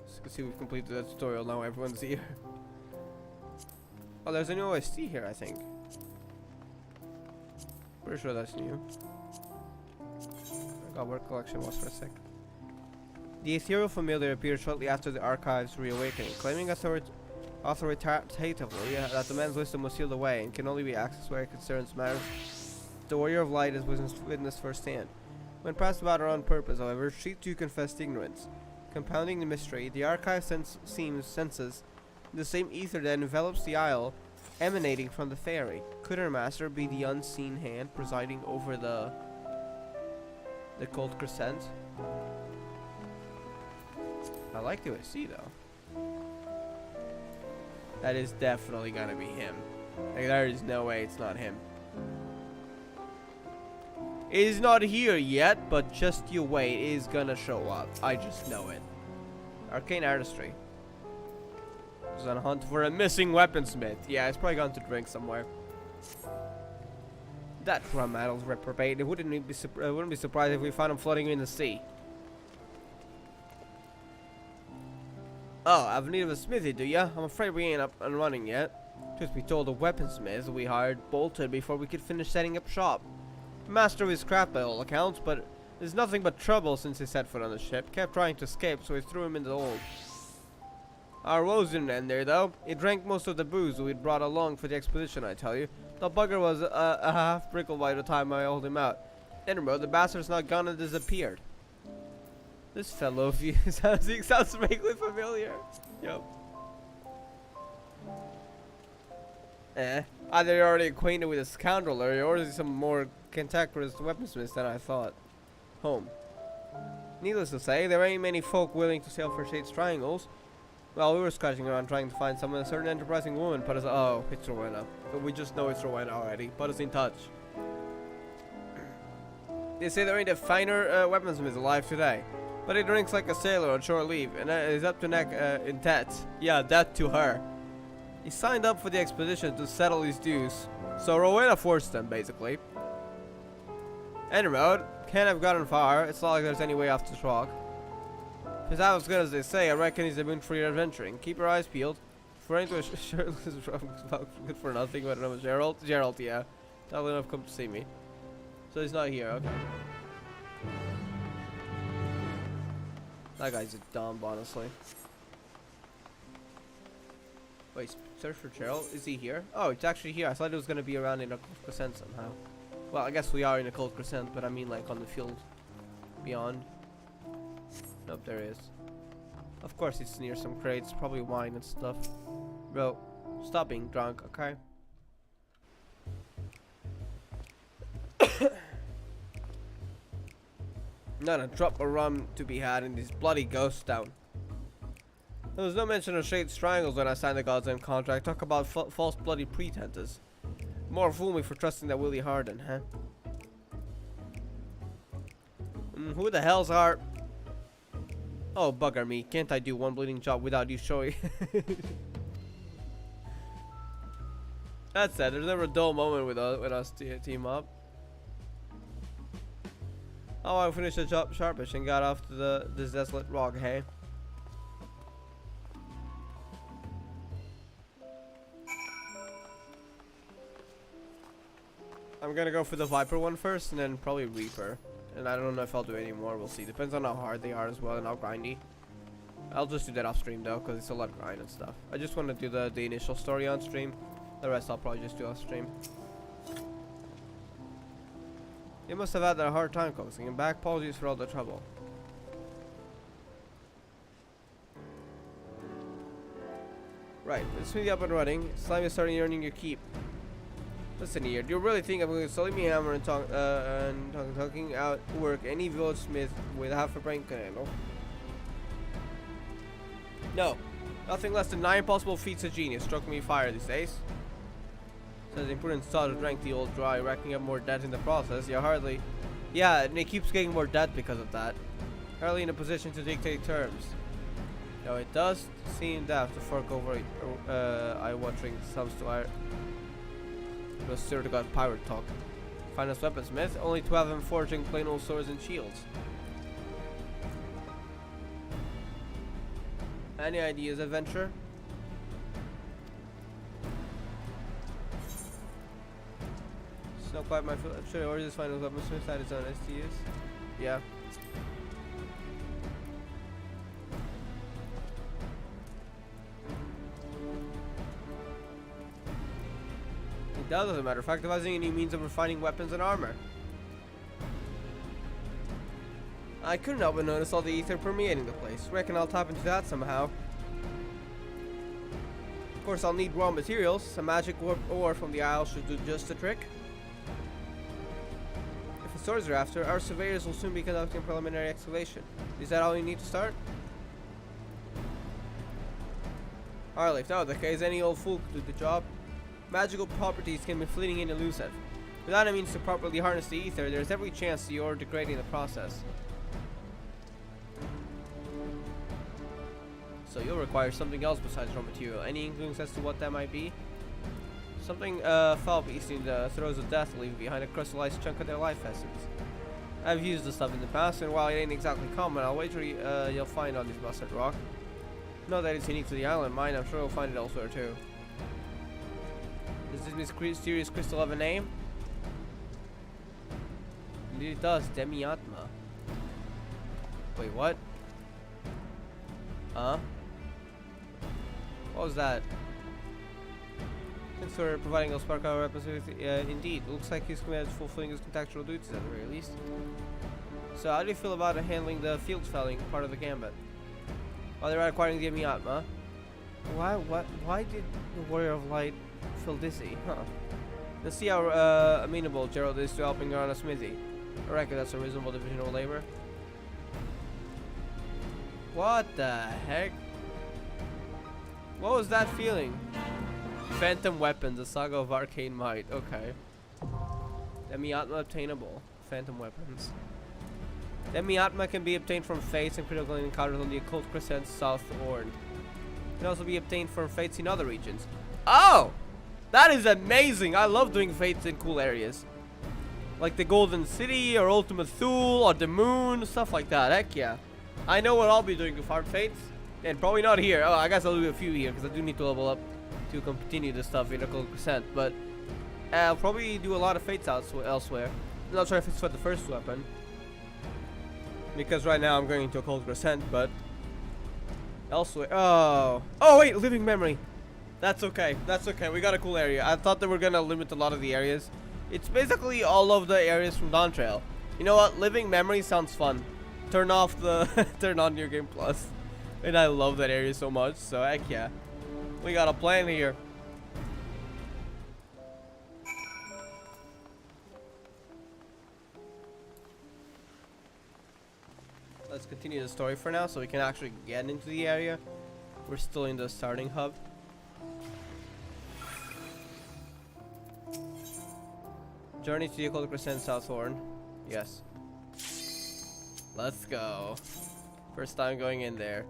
So you can see we've completed that tutorial, now everyone's here. Oh, there's a new OST here, I think. Pretty sure that's new. I forgot where collection was for a sec. The ethereal familiar appeared shortly after the archive's reawakening, claiming authoritatively that the man's wisdom was sealed away and can only be accessed where it concerns matters the warrior of light has witnessed firsthand. When passed about her own purpose, however, she too confessed ignorance. Compounding the mystery, the archive senses the same ether that envelops the isle, emanating from the fairy. Could her master be the unseen hand presiding over the Occult Crescent? I like the OSC though. That is definitely gonna be him. Like, there is no way it's not him. It is not here yet, but just you wait, it is gonna show up. I just know it. Arcane Artistry. He's on a hunt for a missing weaponsmith. Yeah, he's probably gone to drink somewhere. That drum metal's reprobate. It wouldn't be surprised if we found him floating in the sea. Oh, I've need of a smithy, do ya? I'm afraid we ain't up and running yet. Truth be told, the weaponsmiths we hired bolted before we could finish setting up shop. Master of his craft by all accounts, but there's nothing but trouble since he set foot on the ship. Kept trying to escape, so we threw him in the hold. Our woes didn't end there, though. He drank most of the booze we'd brought along for the expedition, I tell you. The bugger was a half brickled by the time I hauled him out. Anyway, the bastard's not gone and disappeared. This fellow of you sounds vaguely familiar. Yep. Either you're already acquainted with a scoundrel, or is some more cantankerous weaponsmith than I thought. Home. Needless to say, there ain't many folk willing to sail for Shade's Triangles. Well, we were scratching around trying to find someone. A certain enterprising woman put us. Oh, it's Rowena. But we just know it's Rowena already. Put us in touch. They say there ain't a finer weaponsmith alive today. But he drinks like a sailor on shore leave, and is up to neck in debt. Yeah, debt to her. He signed up for the expedition to settle his dues, so Rowena forced him, basically. Anyway, can't have gotten far. It's not like there's any way off the rock. If it's as good as they say, I reckon he's a boon for your adventuring. Keep your eyes peeled. For into a shirtless good for nothing, but no, Gerald? Gerald, yeah. Tell him I've come to see me. So he's not here, okay. That guy's a dumb, honestly. Wait, search for Gerald? Is he here? Oh, it's actually here. I thought it was gonna be around in Occult Crescent somehow. Well, I guess we are in Occult Crescent, but I mean like on the field beyond. Nope, there he is. Of course it's near some crates, probably wine and stuff. Bro, stop being drunk, okay? Not a drop of rum to be had in this bloody ghost town. There was no mention of shades triangles when I signed the God's End contract. Talk about false bloody pretenses. More fool me for trusting that Willie Harden, huh? Who the hell's are... Oh, bugger me. Can't I do one bleeding job without you showing? That said, there's never a dull moment with us team up. Oh, I finished the job sharpish and got off to this desolate rock, hey? I'm gonna go for the Viper one first and then probably Reaper. And I don't know if I'll do any more, we'll see. Depends on how hard they are as well and how grindy. I'll just do that off stream though, because it's a lot of grind and stuff. I just want to do the initial story on stream. The rest I'll probably just do off stream. You must have had a hard time coaxing him back. Apologies for all the trouble. Right, let's be up and running. Slime is starting earning your keep. Listen here, do you really think I'm going to sell me a hammer and talking out work any village smith with half a brain can handle? No, nothing less than 9 possible feats of genius struck me fire these days. Says the imprudent sod drank the old dry, racking up more debt in the process. You're hardly... Yeah, and it keeps getting more debt because of that. Hardly in a position to dictate terms. Now it does seem daft to fork over eye-watering sums to our... It was sure to God pirate talk. Finest weaponsmith, only to have him forging plain old swords and shields. Any ideas, adventure? It's not quite my fault. I'm sure orders final weaponsmith had his own STUs. Yeah. That doesn't matter. Fact, devising any means of refining weapons and armor. I couldn't help but notice all the ether permeating the place. Reckon I'll tap into that somehow. Of course, I'll need raw materials. Some magic ore from the Isle should do just the trick. If the swords are after, our surveyors will soon be conducting preliminary excavation. Is that all you need to start? Hardly. If that were the case, any old fool could do the job. Magical properties can be fleeting and elusive. Without a means to properly harness the ether, there's every chance the ore degrading the process. So you'll require something else besides raw material. Any inklings as to what that might be? Something foul beast in the throes of death leave behind a crystallized chunk of their life essence. I've used this stuff in the past, and while it ain't exactly common, I'll wager you'll find on this busted rock. Not that it's unique to the island mine, I'm sure you'll find it elsewhere too. Does this mysterious crystal have a name? Indeed it does, Demi-Atma. Wait, what? Huh? What was that? Thanks for providing us spark our weapons with, indeed. Looks like he's committed to fulfilling his contextual duties at the very least. So how do you feel about handling the field felling part of the gambit? While they're acquiring the Demi-Atma. Why did the Warrior of Light feel dizzy? Huh. Let's see how amenable Gerald is to helping her on a smithy. I reckon that's a reasonable division of labor. What the heck? What was that feeling? Phantom weapons, a saga of arcane might. Okay. Demi-Atma obtainable. Phantom weapons. Demi-Atma can be obtained from fates and critical encounters on the Occult Crescent South Orn. Can also be obtained from fates in other regions. Oh! That is amazing! I love doing fates in cool areas. Like the Golden City, or Ultimate Thule, or the Moon, stuff like that. Heck yeah. I know what I'll be doing to farm fates. And probably not here. Oh, I guess I'll do a few here, because I do need to level up to continue this stuff in Occult Crescent. But I'll probably do a lot of fates elsewhere. I'm not sure if it's for the first weapon, because right now I'm going into Occult Crescent, but elsewhere. Oh wait, living memory. That's okay. That's okay. We got a cool area. I thought they were gonna limit a lot of the areas. It's basically all of the areas from Dawn Trail. You know what? Living memory sounds fun. Turn off the turn on New Game Plus. And I love that area so much, so heck yeah. We got a plan here. Let's continue the story for now so we can actually get into the area. We're still in the starting hub. Journey to the Occult Crescent Southhorn. Yes. Let's go. First time going in there.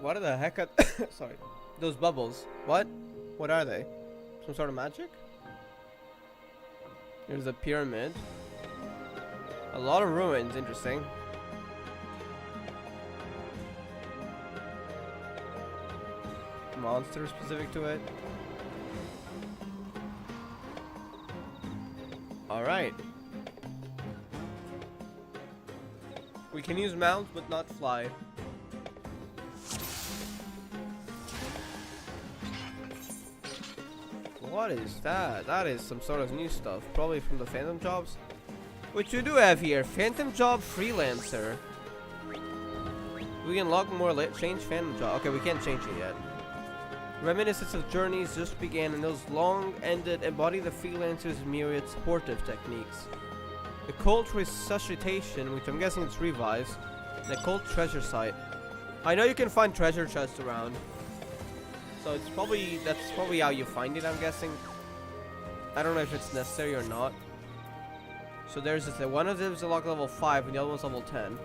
What the heck are sorry. Those bubbles. What? What are they? Some sort of magic? There's a pyramid. A lot of ruins, interesting. Monster specific to it. Alright. We can use mounts but not fly. What is that? That is some sort of new stuff. Probably from the Phantom Jobs. Which we do have here. Phantom Job Freelancer. We can unlock more change Phantom Job. Okay, we can't change it yet. Reminiscence of journeys just began, and those long-ended embody the freelancer's myriad sportive techniques. Occult Resuscitation, which I'm guessing it's revives. And Occult Treasure Site. I know you can find treasure chests around. So it's probably, that's probably how you find it, I'm guessing. I don't know if it's necessary or not. So there's this, one of them is lock level 5 and the other one's level 10.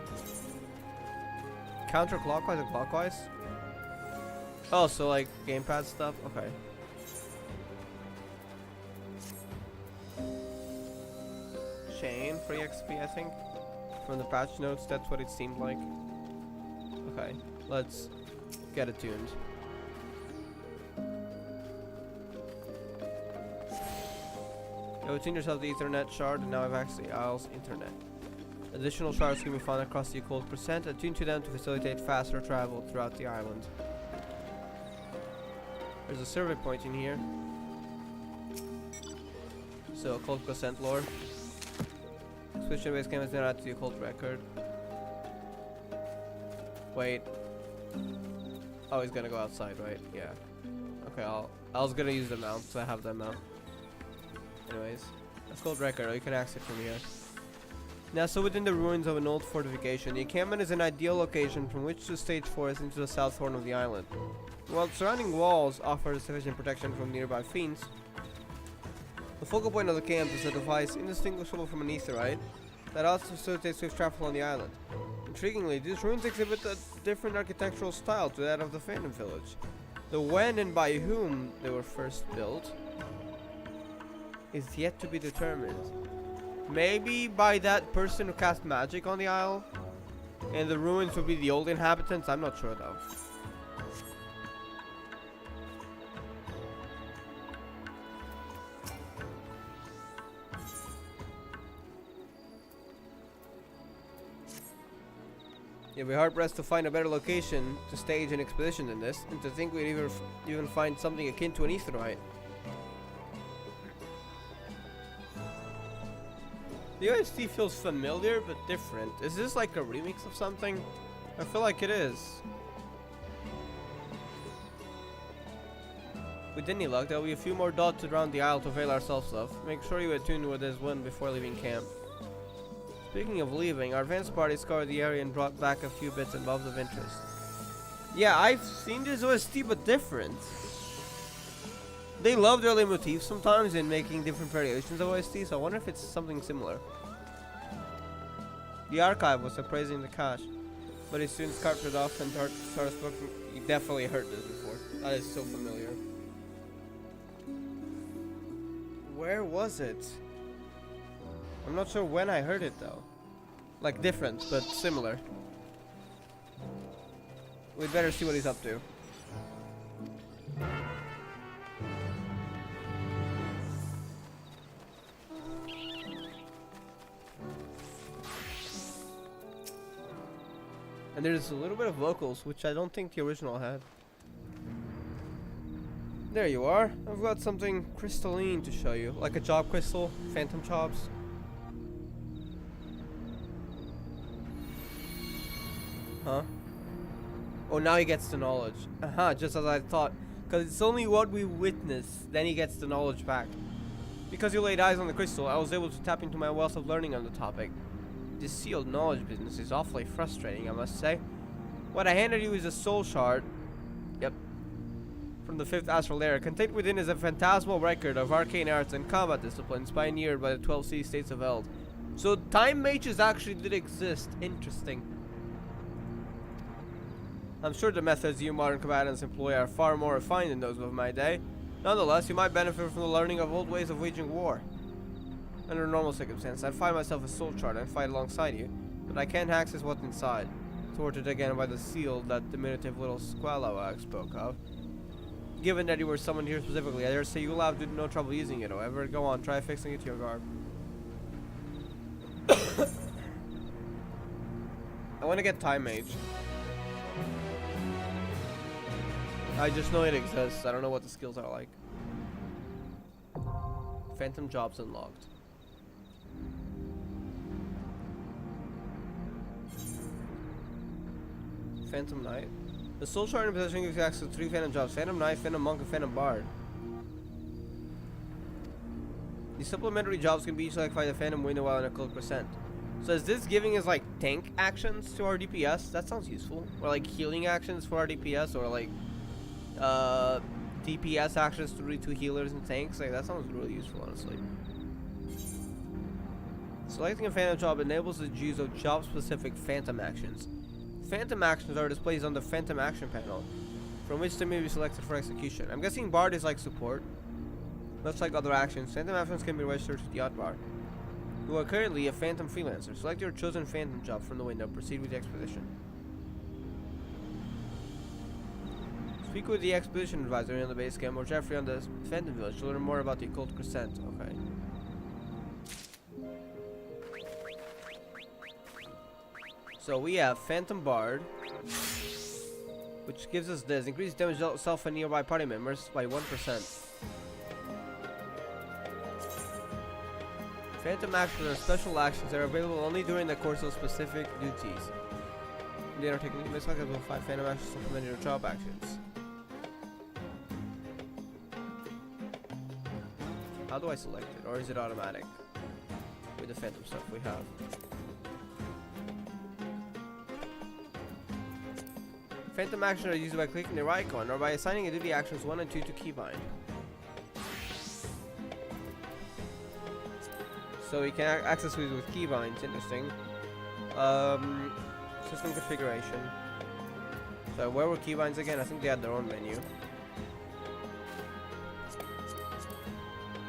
Counterclockwise and clockwise? Oh, so like gamepad stuff? Okay. Chain, free XP, I think. From the patch notes, that's what it seemed like. Okay, let's get attuned. You have attuned yourself to the Ethernet shard and now have access to the Isle's internet. Additional shards can be found across the Occult Crescent. Attune to them to facilitate faster travel throughout the island. There's a survey point in here. So, Occult Crescent lore. Switch base camera is now added to the Occult record. Wait. Oh, he's gonna go outside, right? Yeah. Okay, I was gonna use the mount, so I have them now. Anyways, Occult record. You can access it from here. Now, so within the ruins of an old fortification, the encampment is an ideal location from which to stage forth into the south horn of the island. While the surrounding walls offer sufficient protection from nearby fiends, the focal point of the camp is a device indistinguishable from an aetherite that also facilitates swift travel on the island. Intriguingly, these ruins exhibit a different architectural style to that of the Phantom Village. The when and by whom they were first built is yet to be determined. Maybe by that person who cast magic on the isle, and the ruins would be the old inhabitants. I'm not sure though. You'd be hard pressed to find a better location to stage an expedition than this, and to think we'd even find something akin to an aetherite. The OST feels familiar but different. Is this like a remix of something? I feel like it is. With any luck, there will be a few more dots around the isle to avail ourselves of. Make sure you attune with this one before leaving camp. Speaking of leaving, our advance party scoured the area and brought back a few bits and bobs of interest. Yeah, I've seen this OST but different. They love their leitmotifs sometimes in making different variations of OST, so I wonder if it's something similar. The archive was appraising the cache, but his students carted it off and started spoken. You definitely heard this before. That is so familiar. Where was it? I'm not sure when I heard it though. Like different, but similar. We'd better see what he's up to. And there's a little bit of vocals, which I don't think the original had. There you are. I've got something crystalline to show you. Like a job crystal. Phantom jobs. Huh? Oh, now he gets the knowledge. Just as I thought. Because it's only what we witness, then he gets the knowledge back. Because you laid eyes on the crystal, I was able to tap into my wealth of learning on the topic. This sealed knowledge business is awfully frustrating, I must say. What I handed you is a soul shard. Yep. From the 5th astral layer. Contained within is a phantasmal record of arcane arts and combat disciplines pioneered by the 12 city states of Eld. So time mages actually did exist. Interesting. I'm sure the methods you modern combatants employ are far more refined than those of my day. Nonetheless, you might benefit from the learning of old ways of waging war. Under normal circumstances, I'd find myself a soul chart and fight alongside you, but I can't access what's inside. Thwarted again by the seal that diminutive little squallow spoke of. Given that you were summoned here specifically, I dare say you'll have no trouble using it, however. Go on, try fixing it to your garb. I want to get Time Mage. I just know it exists. I don't know what the skills are like. Phantom jobs unlocked. Phantom Knight. The soul shard in possession gives you access to 3 Phantom jobs: Phantom Knight, Phantom Monk, and Phantom Bard. These supplementary jobs can be selected by the Phantom Window while in Occult Crescent. So is this giving us like tank actions to our DPS? That sounds useful. Or like healing actions for our DPS, or like DPS actions to healers and tanks. Like that sounds really useful, honestly. Selecting a Phantom job enables the use of job-specific Phantom actions. Phantom actions are displayed on the Phantom action panel, from which they may be selected for execution. I'm guessing Bard is like support. Much like other actions, Phantom actions can be registered to the hotbar. You are currently a Phantom freelancer. Select your chosen Phantom job from the window. Proceed with the expedition. Speak with the expedition advisor on the base camp or Jeffrey on the Phantom village to learn more about the Occult Crescent. Okay. So we have Phantom Bard, which gives us this. Increase damage dealt self and nearby party members by 1%. Phantom actions are special actions that are available only during the course of specific duties. They are taken by select level 5 Phantom actions to implement your job actions. How do I select it? Or is it automatic? With the Phantom stuff we have. Phantom actions are used by clicking the right icon or by assigning a duty actions 1 and 2 to keybind. So we can access these with keybinds. Interesting. System configuration. So where were keybinds again? I think they had their own menu.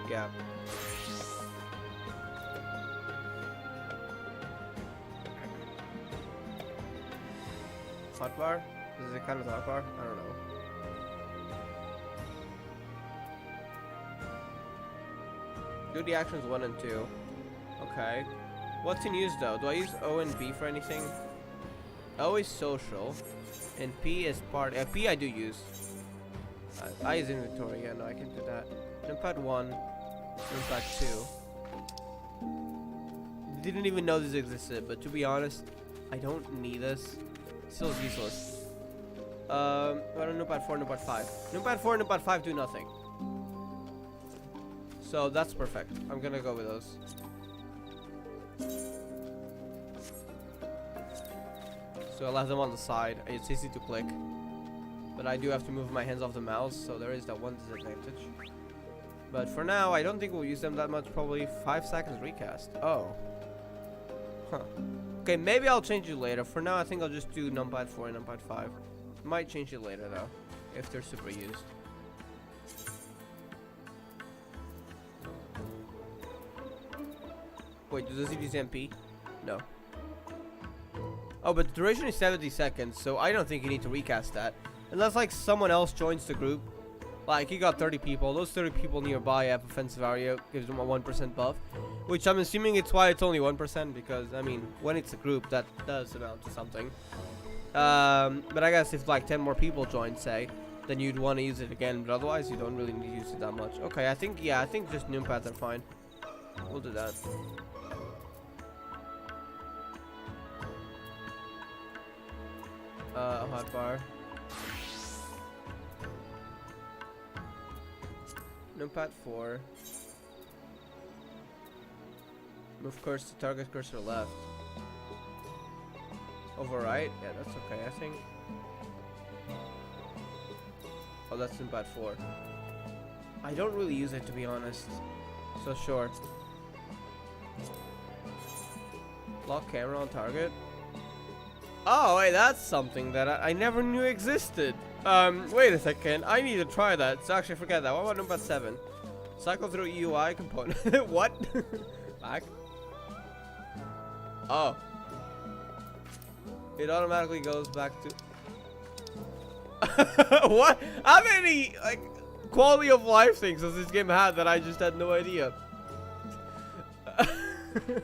Yeah. Hotbar? Is it kind of hotbar? I don't know. Do the actions 1 and 2. Okay. What's in use though? Do I use O and B for anything? O is social, and P is part. P I do use. I use inventory. Yeah, no, I can do that. Numpad 1, Numpad 2. Didn't even know this existed, but to be honest, I don't need this. Still useless. What are Numpad 4, Numpad 5? Numpad 4 and Numpad 5 do nothing. So that's perfect. I'm gonna go with those. So I'll have them on the side. It's easy to click, but I do have to move my hands off the mouse, so there is that one disadvantage. But for now, I don't think we'll use them that much. Probably 5 seconds recast. Oh. Huh. Okay, maybe I'll change it later. For now, I think I'll just do Numpad 4 and Numpad 5. Might change it later though, if they're super used. Wait, does it use MP? No. Oh, but the duration is 70 seconds, so I don't think you need to recast that. Unless, like, someone else joins the group. Like, you got 30 people. Those 30 people nearby have offensive area, gives them a 1% buff. Which I'm assuming it's why it's only 1%, because, I mean, when it's a group, that does amount to something. But I guess if, like, 10 more people join, say, then you'd want to use it again, but otherwise you don't really need to use it that much. Okay, I think just numpads are fine. We'll do that. Hotbar. Numpad 4. Move cursor to target cursor left. Override? Yeah, that's okay, I think. Oh, that's numpad 4. I don't really use it, to be honest. So sure. Lock camera on target. Oh, wait, that's something that I never knew existed. Wait a second. I need to try that. So actually, forget that. What about numpad 7? Cycle through UI component. What? Back. Oh. It automatically goes back to... What? How many, like, quality of life things does this game have that I just had no idea?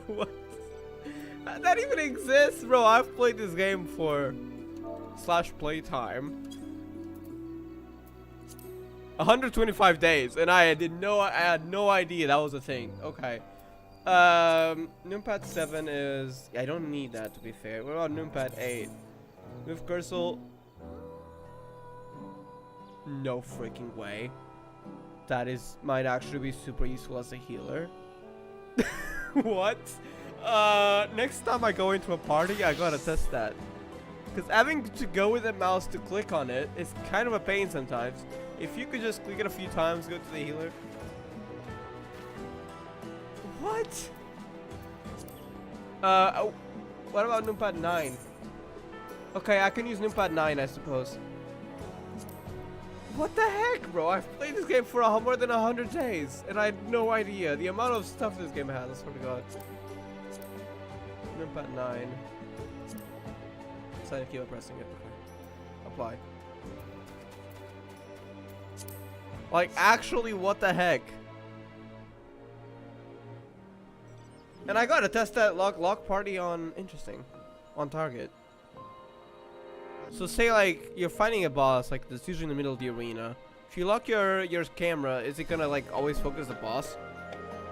What? That even exists, bro. I've played this game for /playtime 125 days, and I had no idea that was a thing. Okay. Numpad 7 is... I don't need that, to be fair. What about numpad 8? Move cursor... No freaking way. That might actually be super useful as a healer. What? Next time I go into a party, I gotta test that. Because having to go with the mouse to click on it is kind of a pain sometimes. If you could just click it a few times, go to the healer. What? What about numpad 9? Okay, I can use numpad 9, I suppose. What the heck, bro? I've played this game for more than 100 days, and I had no idea the amount of stuff this game has. I swear to God. Numpad 9. So I keep on pressing it. Okay. Apply. Like, actually, what the heck? And I gotta test that lock party on... Interesting. On target. So say, like, you're fighting a boss, like, that's usually in the middle of the arena. If you lock your camera, is it gonna, like, always focus the boss?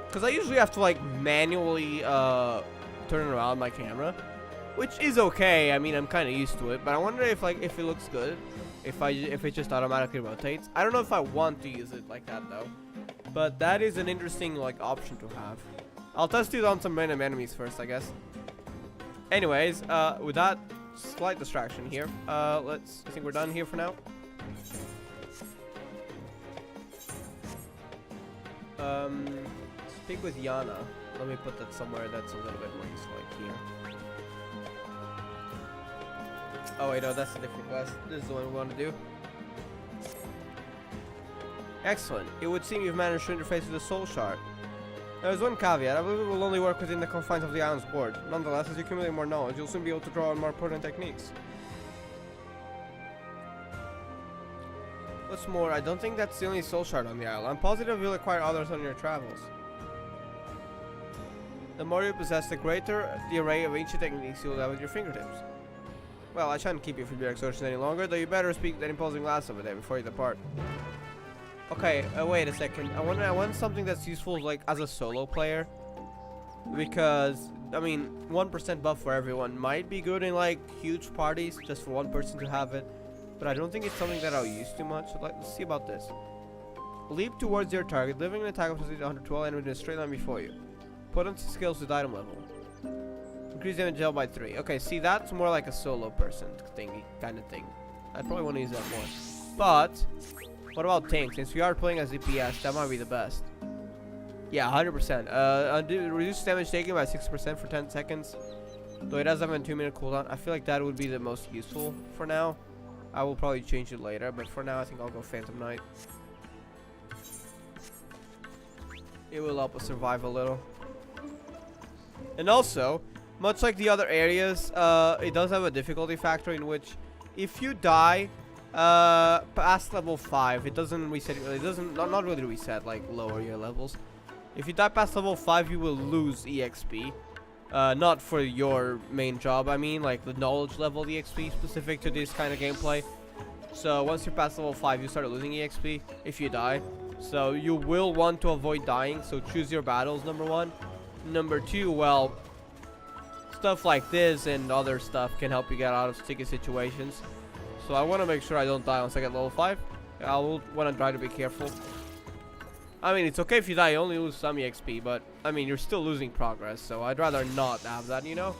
Because I usually have to, like, manually, turn around my camera. Which is okay. I mean, I'm kind of used to it. But I wonder if, like, if it looks good. If it just automatically rotates. I don't know if I want to use it like that, though. But that is an interesting, like, option to have. I'll test it on some random enemies first, I guess. Anyways, with that slight distraction here, I think we're done here for now. Speak with Yana. Let me put that somewhere that's a little bit more useful, like here. Oh wait, no, that's a different quest. This is the one we want to do. Excellent. It would seem you've managed to interface with the soul shard. There's one caveat. I believe it will only work within the confines of the island's board. Nonetheless, as you accumulate more knowledge, you'll soon be able to draw on more potent techniques. What's more, I don't think that's the only soul shard on the island. I'm positive you'll acquire others on your travels. The more you possess, the greater the array of ancient techniques you'll have at your fingertips. Well, I shan't keep you from your exertions any longer, though you better speak that imposing lass over there before you depart. Okay, wait a second. I want something that's useful, like, as a solo player. Because, I mean, 1% buff for everyone might be good in, like, huge parties, just for one person to have it. But I don't think it's something that I'll use too much. So let's see about this. Leap towards your target, delivering an attack of 112 enemies in a straight line before you. Potency skills with item level. Increase damage dealt by 3. Okay, see, that's more like a solo person thingy kind of thing. I probably want to use that more. But what about tank? Since we are playing as DPS, that might be the best. Yeah, 100%. Reduce damage taken by 6% for 10 seconds. Though it does have a 2-minute cooldown. I feel like that would be the most useful for now. I will probably change it later, but for now I think I'll go Phantom Knight. It will help us survive a little. And also, much like the other areas, it does have a difficulty factor in which if you die past level 5, it doesn't reset. It doesn't not really reset, like lower your levels. If you die past level 5, you will lose EXP. Not for your main job, I mean, like the knowledge level EXP specific to this kind of gameplay. So once you pass level 5, you start losing EXP if you die. So you will want to avoid dying. So choose your battles, number 1. Number 2, well, stuff like this and other stuff can help you get out of sticky situations. So I want to make sure I don't die once I get level 5. I will want to try to be careful. I mean, it's okay if you die, you only lose some EXP, but I mean, you're still losing progress. So I'd rather not have that, you know?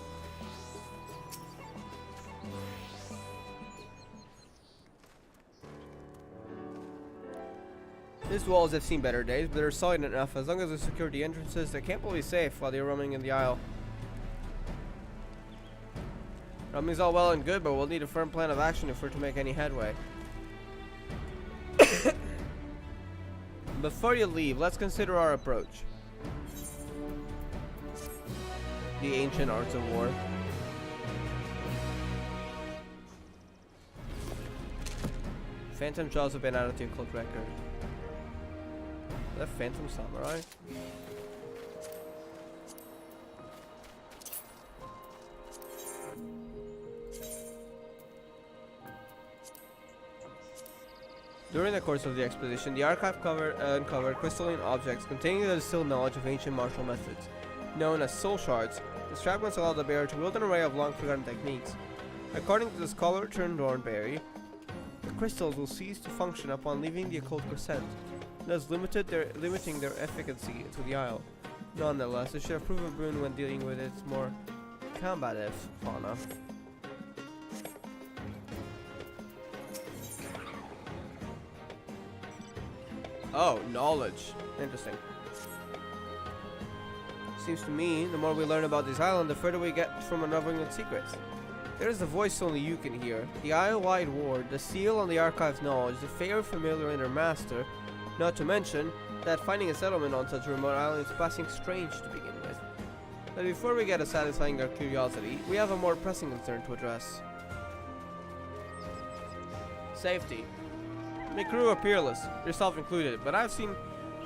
These walls have seen better days, but they're solid enough. As long as they secure the entrances, they can't be safe while they're roaming in the Isle. Roaming's all well and good, but we'll need a firm plan of action if we're to make any headway. Before you leave, let's consider our approach. The ancient arts of war. Phantom jaws have been added to your Occult record. Is that Phantom Samurai? During the course of the expedition, the archive uncovered crystalline objects containing the distilled knowledge of ancient martial methods. Known as soul shards, these fragments allowed the bearer to wield an array of long-forgotten techniques. According to the scholar turned Dornberry, the crystals will cease to function upon leaving the occult Crescent, thus limiting their efficacy to the Isle. Nonetheless, it should have proved a boon when dealing with its more combative fauna. Oh, knowledge. Interesting. Seems to me, the more we learn about this island, the further we get from uncovering its secrets. There is a voice only you can hear. The Isle-wide ward, the seal on the archive's knowledge, the fair familiar in her master. Not to mention that finding a settlement on such a remote island is passing strange to begin with. But before we get to satisfying our curiosity, we have a more pressing concern to address. Safety. The crew are peerless, yourself included, but I've seen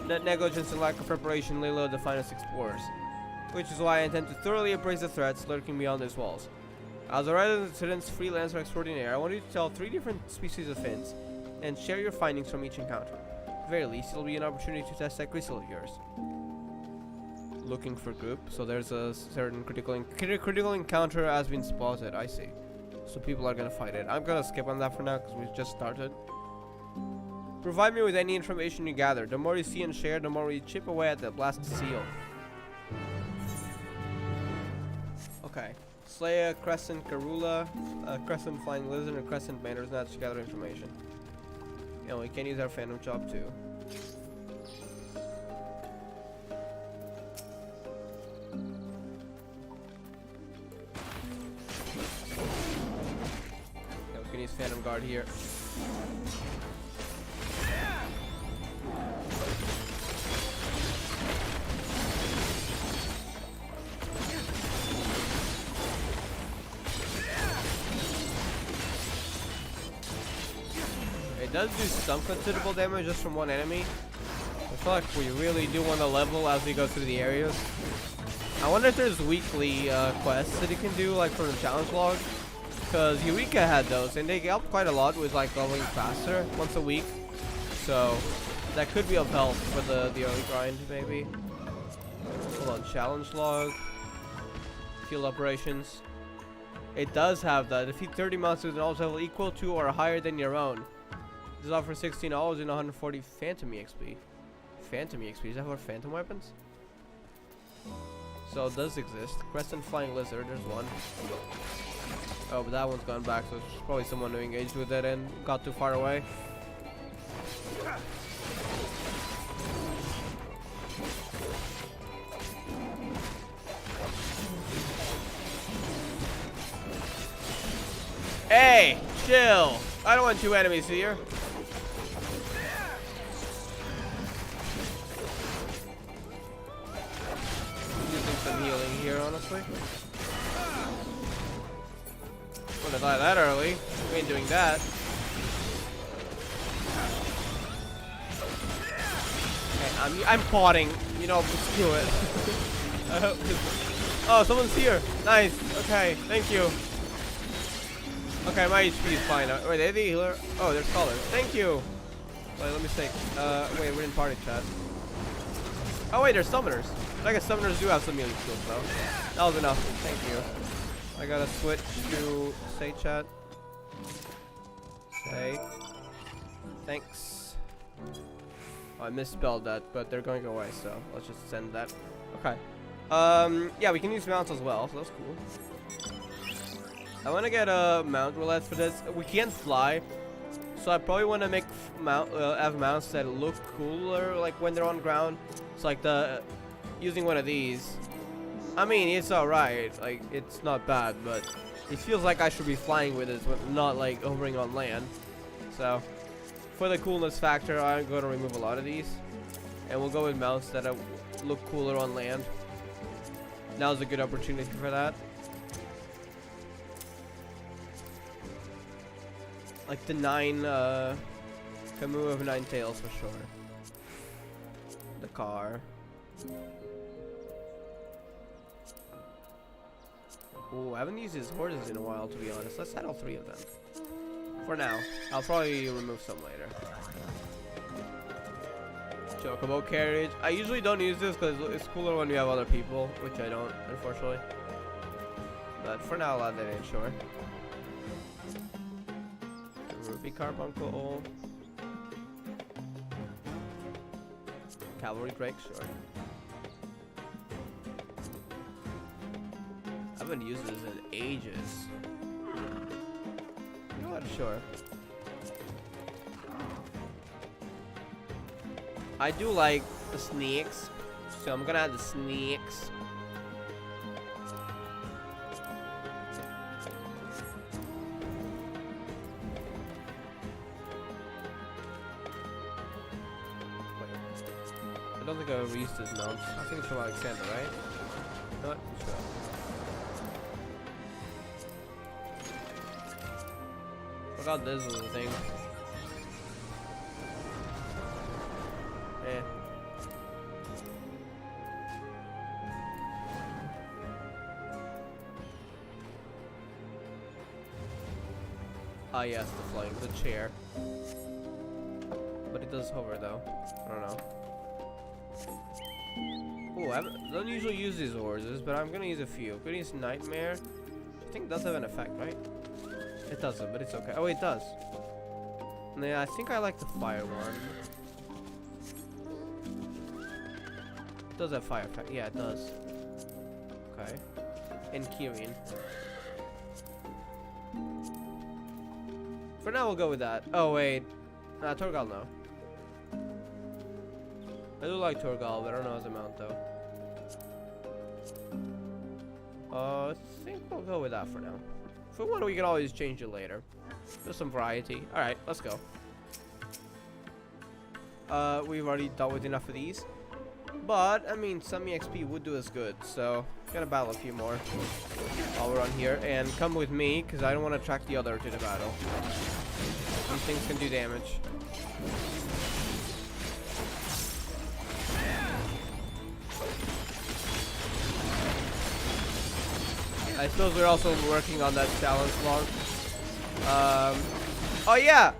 that negligence and lack of preparation lay low to the finest explorers, which is why I intend to thoroughly appraise the threats lurking beyond these walls. As a resident freelancer extraordinaire, I want you to tell 3 different species of fins and share your findings from each encounter. At the very least, it'll be an opportunity to test that crystal of yours. Looking for group, so there's a certain critical encounter has been spotted. I see. So people are gonna fight it. I'm gonna skip on that for now because we've just started. Provide me with any information you gather. The more you see and share, the more we chip away at the blast seal. Okay. Slay a Crescent Garula, a Crescent Flying Lizard, and a Crescent Banner's Notch to gather information. And we can use our Phantom Job too. Yeah, we can use Phantom Guard here. It does do some considerable damage just from one enemy. I feel like we really do want to level as we go through the areas. I wonder if there's weekly quests that you can do, like from the challenge log. Because Eureka had those, and they help quite a lot with like leveling faster once a week. So that could be of help for the early grind, maybe. Hold on, challenge log. Field operations. It does have that. Defeat 30 monsters with an knowledge level equal to or higher than your own. This offers $16 and 140 Phantom EXP. Phantom EXP, is that for Phantom weapons? So it does exist. Crescent Flying Lizard, there's one. Oh, but that one's gone back, so it's probably someone who engaged with it and got too far away. Hey, chill. I don't want 2 enemies here. Using some healing here, honestly. Wouldn't have died that early. We ain't doing that. Okay, I'm potting. You know, screw it. Oh, someone's here. Nice. Okay, thank you. Okay, my HP is fine now. Wait, are they healer? Oh, they're scholars. Thank you. Wait, let me think. Wait, we're in party chat. Oh wait, there's summoners. I guess summoners do have some melee skills though. That was enough. Thank you. I gotta switch to say chat. Say. Thanks. Oh, I misspelled that, but they're going away, so let's just send that. Okay. Yeah, we can use mounts as well, so that's cool. I want to get a mount roulette for this. We can't fly, so I probably want to make have mounts that look cooler, like when they're on ground. It's like using one of these. I mean, it's alright. Like, it's not bad, but it feels like I should be flying with it, but not like hovering on land. So, for the coolness factor, I'm going to remove a lot of these, and we'll go with mounts that look cooler on land. Now's a good opportunity for that. Like the 9 Camus of 9 tails for sure. The car. Oh, I haven't used his horses in a while, to be honest. Let's add all 3 of them. For now. I'll probably remove some later. Chocobo carriage. I usually don't use this because it's cooler when we have other people, which I don't, unfortunately. But for now, I'll add that in, sure. Ruby carbuncle. Cavalry Drake, sure. I haven't used this in ages. You know what? Sure. I do like the snakes, so I'm gonna add the snakes. I don't think I've ever used this mount. I think it's from Alexander, right? You know what? Sure. Forgot this was a thing. Eh. Ah yes, the flying, the chair. But it does hover though. I don't know. Oh, I don't usually use these horses, but I'm gonna use a few. I'm gonna use Nightmare. I think it does have an effect, right? It doesn't, but it's okay. Oh, it does. Yeah, I think I like the fire one. It does have fire effect. Yeah, it does. Okay. And Kirin. For now, we'll go with that. Oh, wait. Nah, Torgal, no. I do like Torgal, but I don't know as a mount, though. I think we'll go with that for now. If we want, we can always change it later. There's some variety. Alright, let's go. We've already dealt with enough of these. But, I mean, some EXP would do us good. So, gonna battle a few more while we're on here. And come with me, because I don't want to track the other to the battle. These things can do damage. I suppose we're also working on that challenge log. Oh yeah.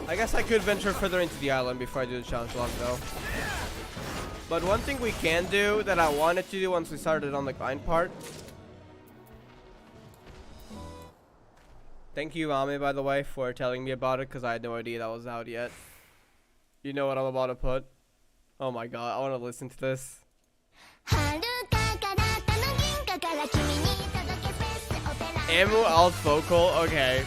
I guess I could venture further into the island before I do the challenge log, though. But one thing we can do that I wanted to do once we started on the grind part. Thank you, Ame, by the way, for telling me about it, because I had no idea that was out yet. You know what I'm about to put? Oh my god, I want to listen to this. Emu alt vocal, okay.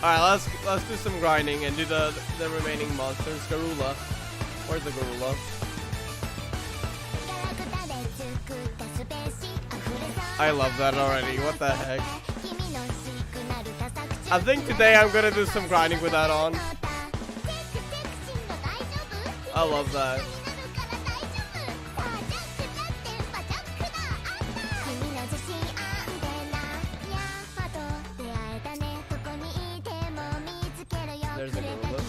Alright, let's do some grinding and do the remaining monsters. Garula. Where's the Garula? I love that already, what the heck. I think today I'm gonna do some grinding with that on. I love that. There's a Garula.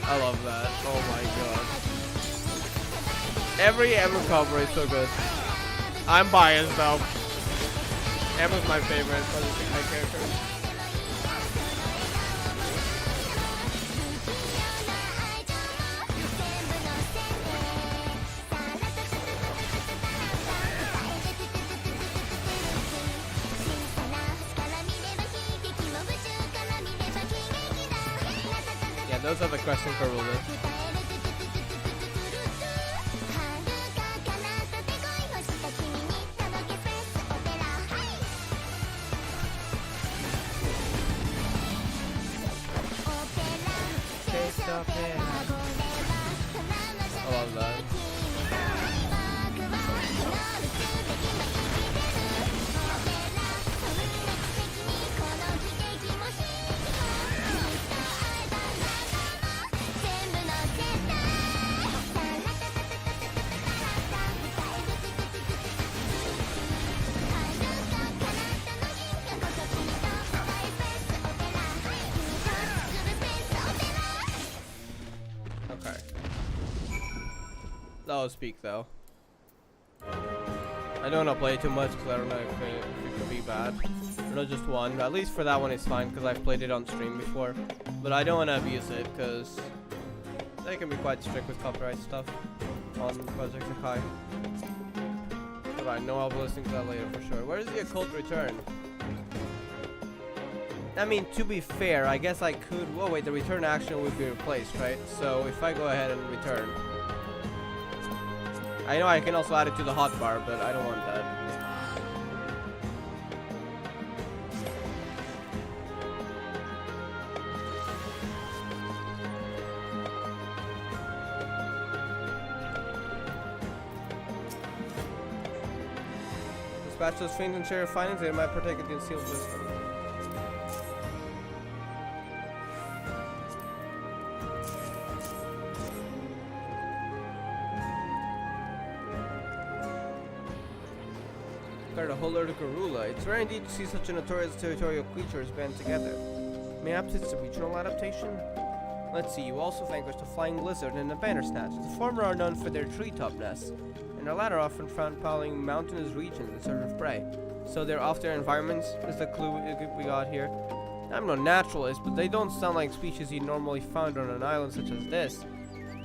I love that. Oh my god. Every Emma cover is so good. I'm biased though. Emma's my favorite my character. Yeah, those are the Crescent rulers. I love that. Okay. I'll speak though. I don't want to play too much because I don't know if it could be bad. Or not just one. At least for that one it's fine because I've played it on stream before. But I don't want to abuse it because they can be quite strict with copyright stuff on Project Akai. But I know I'll be listening to that later for sure. Where is the Occult return? I mean, to be fair, I guess I could... Whoa, wait, the return action would be replaced, right? So if I go ahead and return... I know I can also add it to the hotbar, but I don't want that. Dispatch those fiends and share your findings, they might partake in the sealed wisdom. A whole lot of Garula. It's rare indeed to see such a notorious territorial creatures band together. Perhaps it's a regional adaptation? Let's see, you also vanquished a flying lizard and a bandersnatch. The former are known for their treetop nests, and the latter often found prowling mountainous regions in search of prey. So they're off their environments, is the clue we got here. I'm no naturalist, but they don't sound like species you normally found on an island such as this.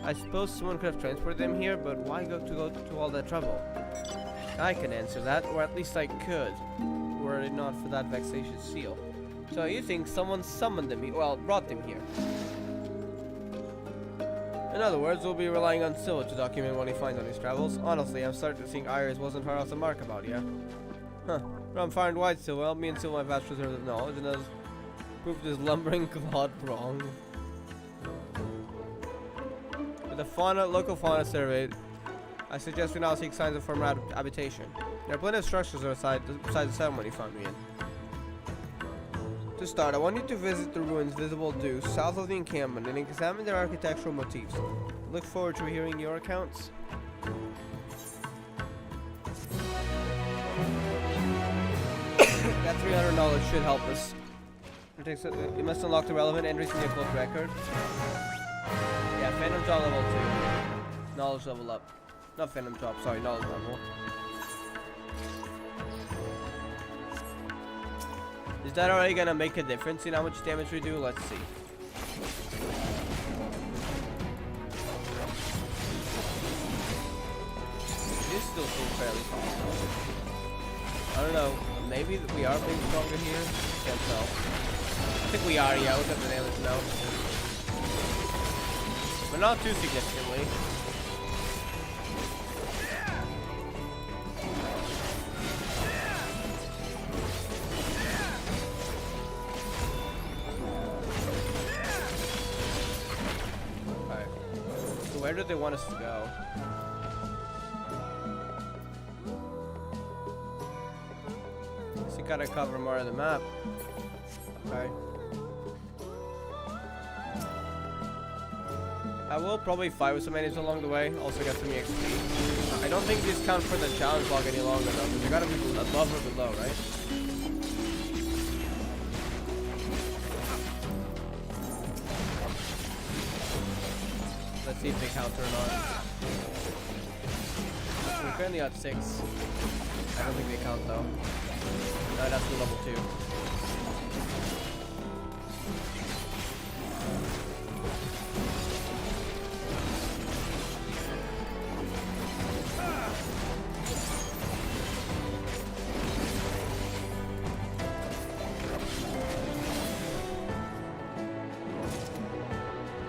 I suppose someone could have transported them here, but why go to all that trouble? I can answer that, or at least I could, were it not for that vexatious seal. So you think someone summoned them here, well, brought them here. In other words, we'll be relying on Silva to document what he finds on his travels. Honestly, I'm starting to think Iris wasn't far off the mark about you. Huh. From far and wide, Silva, me and Silva have vast reserves of knowledge, and has proved his lumbering clod wrong. With the local fauna surveyed, I suggest we now seek signs of former habitation. There are plenty of structures besides the settlement you found me in. To start, I want you to visit the ruins visible due south of the encampment and examine their architectural motifs. Look forward to hearing your accounts. That $300 should help us. You must unlock the relevant entries in the Occult record. Yeah, Phantom Jaw level 2. Knowledge level up. Not Phantom Drop, sorry, knowledge level. Is that already gonna make a difference in how much damage we do? Let's see. This still seems fairly possible. I don't know, maybe we are being stronger here? Can't tell. I think we are, yeah, look at the damage now. But not too significantly. Where do they want us to go? So you gotta cover more of the map. Okay. I will probably fight with some enemies along the way, also get some XP. I don't think these count for the challenge log any longer though, because they gotta be above or below, right? See if they counter or not. We're currently at 6. I don't think they count though. No, that's the level 2.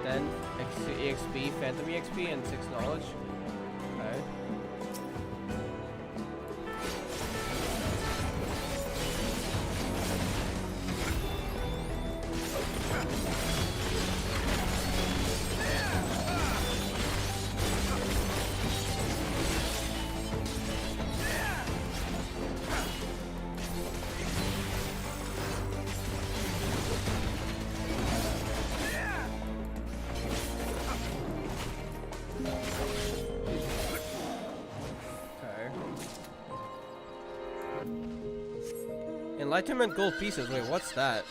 Then EXP, Phantom EXP, and 6 knowledge. Okay. Enlightenment gold pieces. Wait, what's that?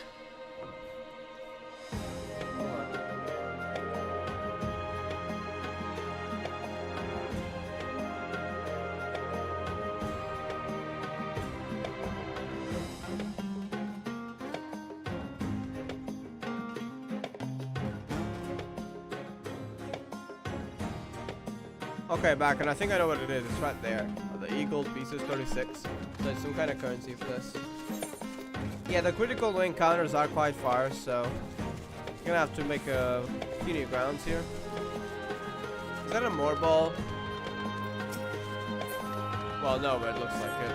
Okay, back, and I think I know what it is. It's right there. The E-gold pieces, 36. So it's some kind of currency for this. Yeah, the critical wing counters are quite far, so you're gonna have to make a few new grounds here. Is that a more ball? Well, no, but it looks like it.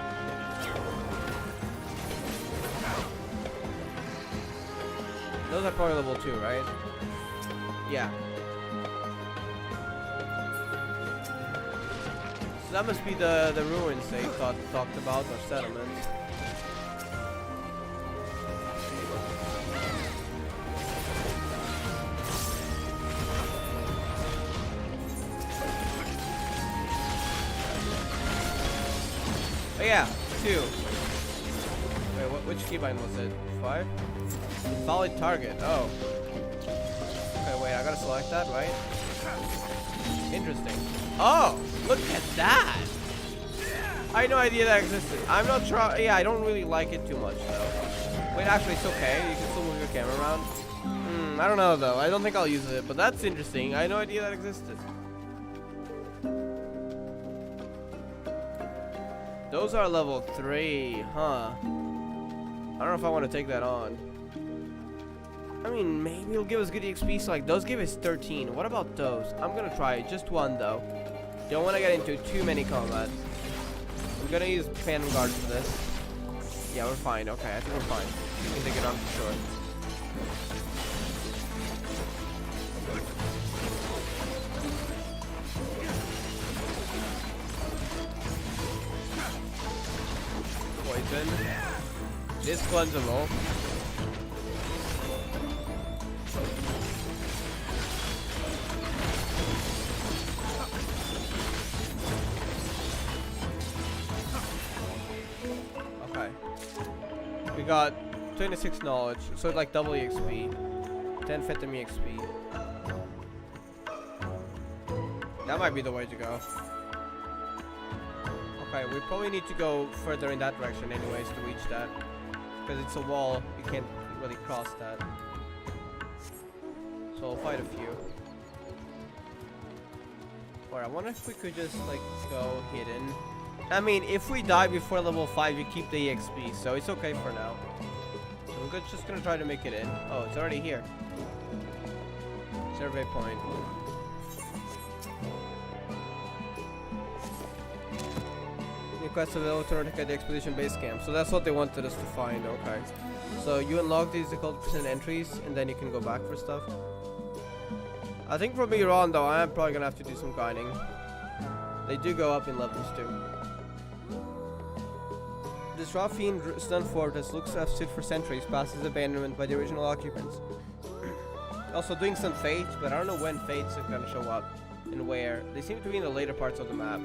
Those are probably level 2, right? Yeah. So that must be the ruins they talked about, or settlements. Oh yeah, 2. Wait, which keybind was it? 5? Valid target. Oh. Okay, wait, I gotta select that, right? Interesting. Oh, look at that! I had no idea that existed. I'm not sure. Yeah, I don't really like it too much, though. Wait, actually, it's okay. You can still move your camera around. I don't know, though. I don't think I'll use it, but that's interesting. I had no idea that existed. Those are level 3, huh? I don't know if I want to take that on. I mean, maybe it'll give us good XP, so like those give us 13. What about those? I'm gonna try it, just one though. Don't want to get into too many combat. I'm gonna use Phantom Guard for this. Yeah, we're fine. Okay, I think we're fine. We can take it on for sure. Poison. This cleansable. Okay. We got 26 knowledge, so it's like double EXP. 10 Phantom EXP. That might be the way to go. Okay, we probably need to go further in that direction anyways to reach that. Because it's a wall, you can't really cross that. So I'll fight a few. Or I wonder if we could just like go hidden. I mean, if we die before level 5, you keep the EXP, so it's okay for now. So we're just gonna try to make it in. Oh, it's already here. Survey point. Quest available to at the expedition base camp. So that's what they wanted us to find. Okay. So you unlock these occult Crescent entries, and then you can go back for stuff. I think from here on, though, I am probably gonna have to do some grinding. They do go up in levels too. This raw fiend stone fortress looks to have stood for centuries past its abandonment by the original occupants. Also doing some fates, but I don't know when fates are gonna show up and where. They seem to be in the later parts of the map.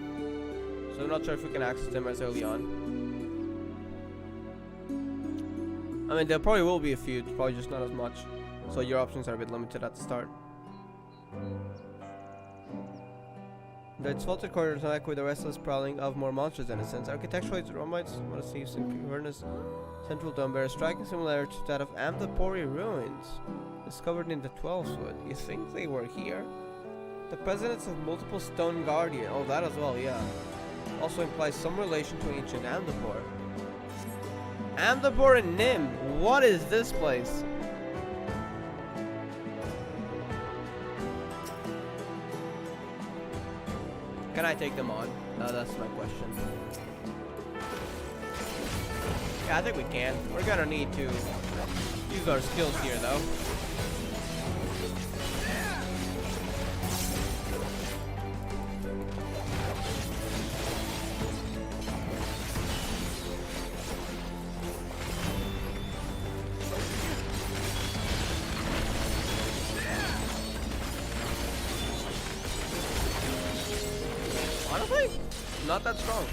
So I'm not sure if we can access them as early on. I mean, there probably will be a few, probably just not as much. So your options are a bit limited at the start. The vaulted corridors echo with the restless prowling of more monsters in a sense. Architecturally, the Romites want to see some cavernous central dome bears striking similarity to that of Amthapori ruins, discovered in the 12th wood. You think they were here? The presence of multiple stone guardian. Oh, that as well, yeah. Also implies some relation to ancient Amthapor. Amthapor and Nim. What is this place? Can I take them on? No, that's my question. Yeah, I think we can. We're gonna need to use our skills here, though. Honestly, not that strong.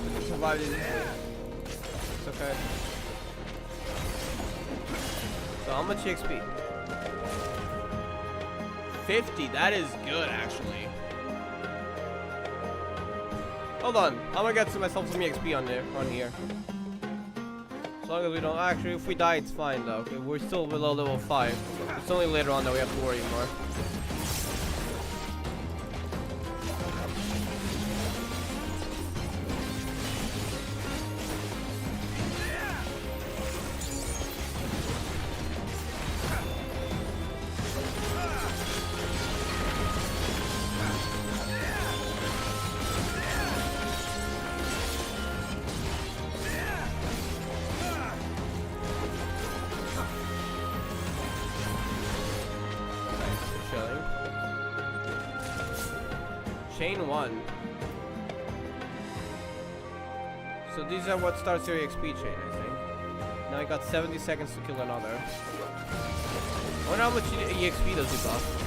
We can survive this easily. It's okay. So how much XP? 50. That is good, actually. Hold on. I'm gonna get myself some XP on here. As long as we don't. Actually, if we die, it's fine though. Okay, we're still below level 5. It's only later on that we have to worry more. Chain 1. So these are what starts your XP chain, I think. Now I got 70 seconds to kill another. I wonder how much EXP does he buff?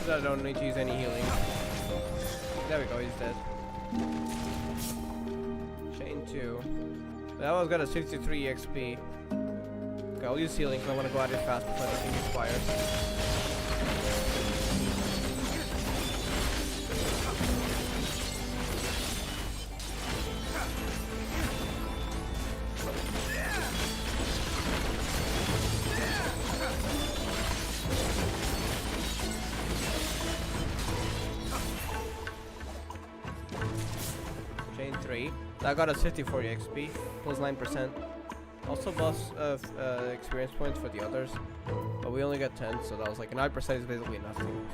I don't need to use any healing. There we go, he's dead. Chain 2. That one's got a 63 XP. Okay, I'll use healing because I want to go at it fast before the thing expires. Chain 3. That got us 54 XP, plus 9%. Also buffs of experience points for the others, but we only got 10, so that was like 9% is basically nothing.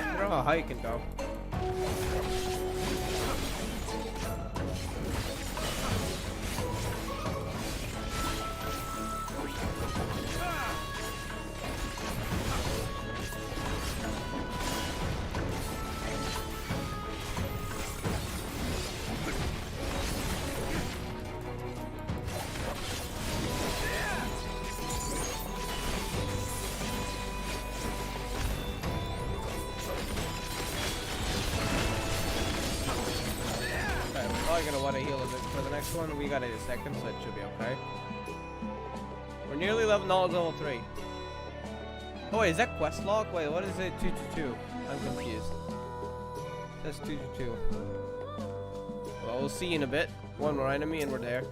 I don't know how high you can go. Probably gonna want to heal a bit for the next one. We got it in a second, so it should be okay. We're nearly level 3. Oh wait, is that quest log? Wait, what is it? 222. I'm confused. That's 222. Well, we'll see in a bit. One more enemy and we're there.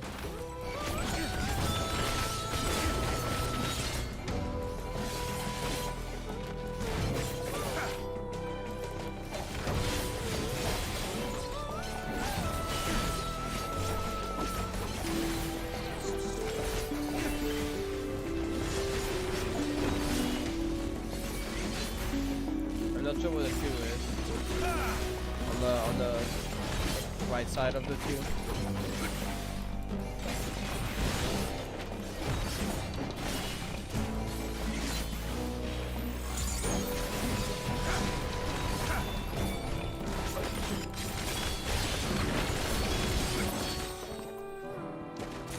I'm not sure where the 2 is. On the right side of the 2.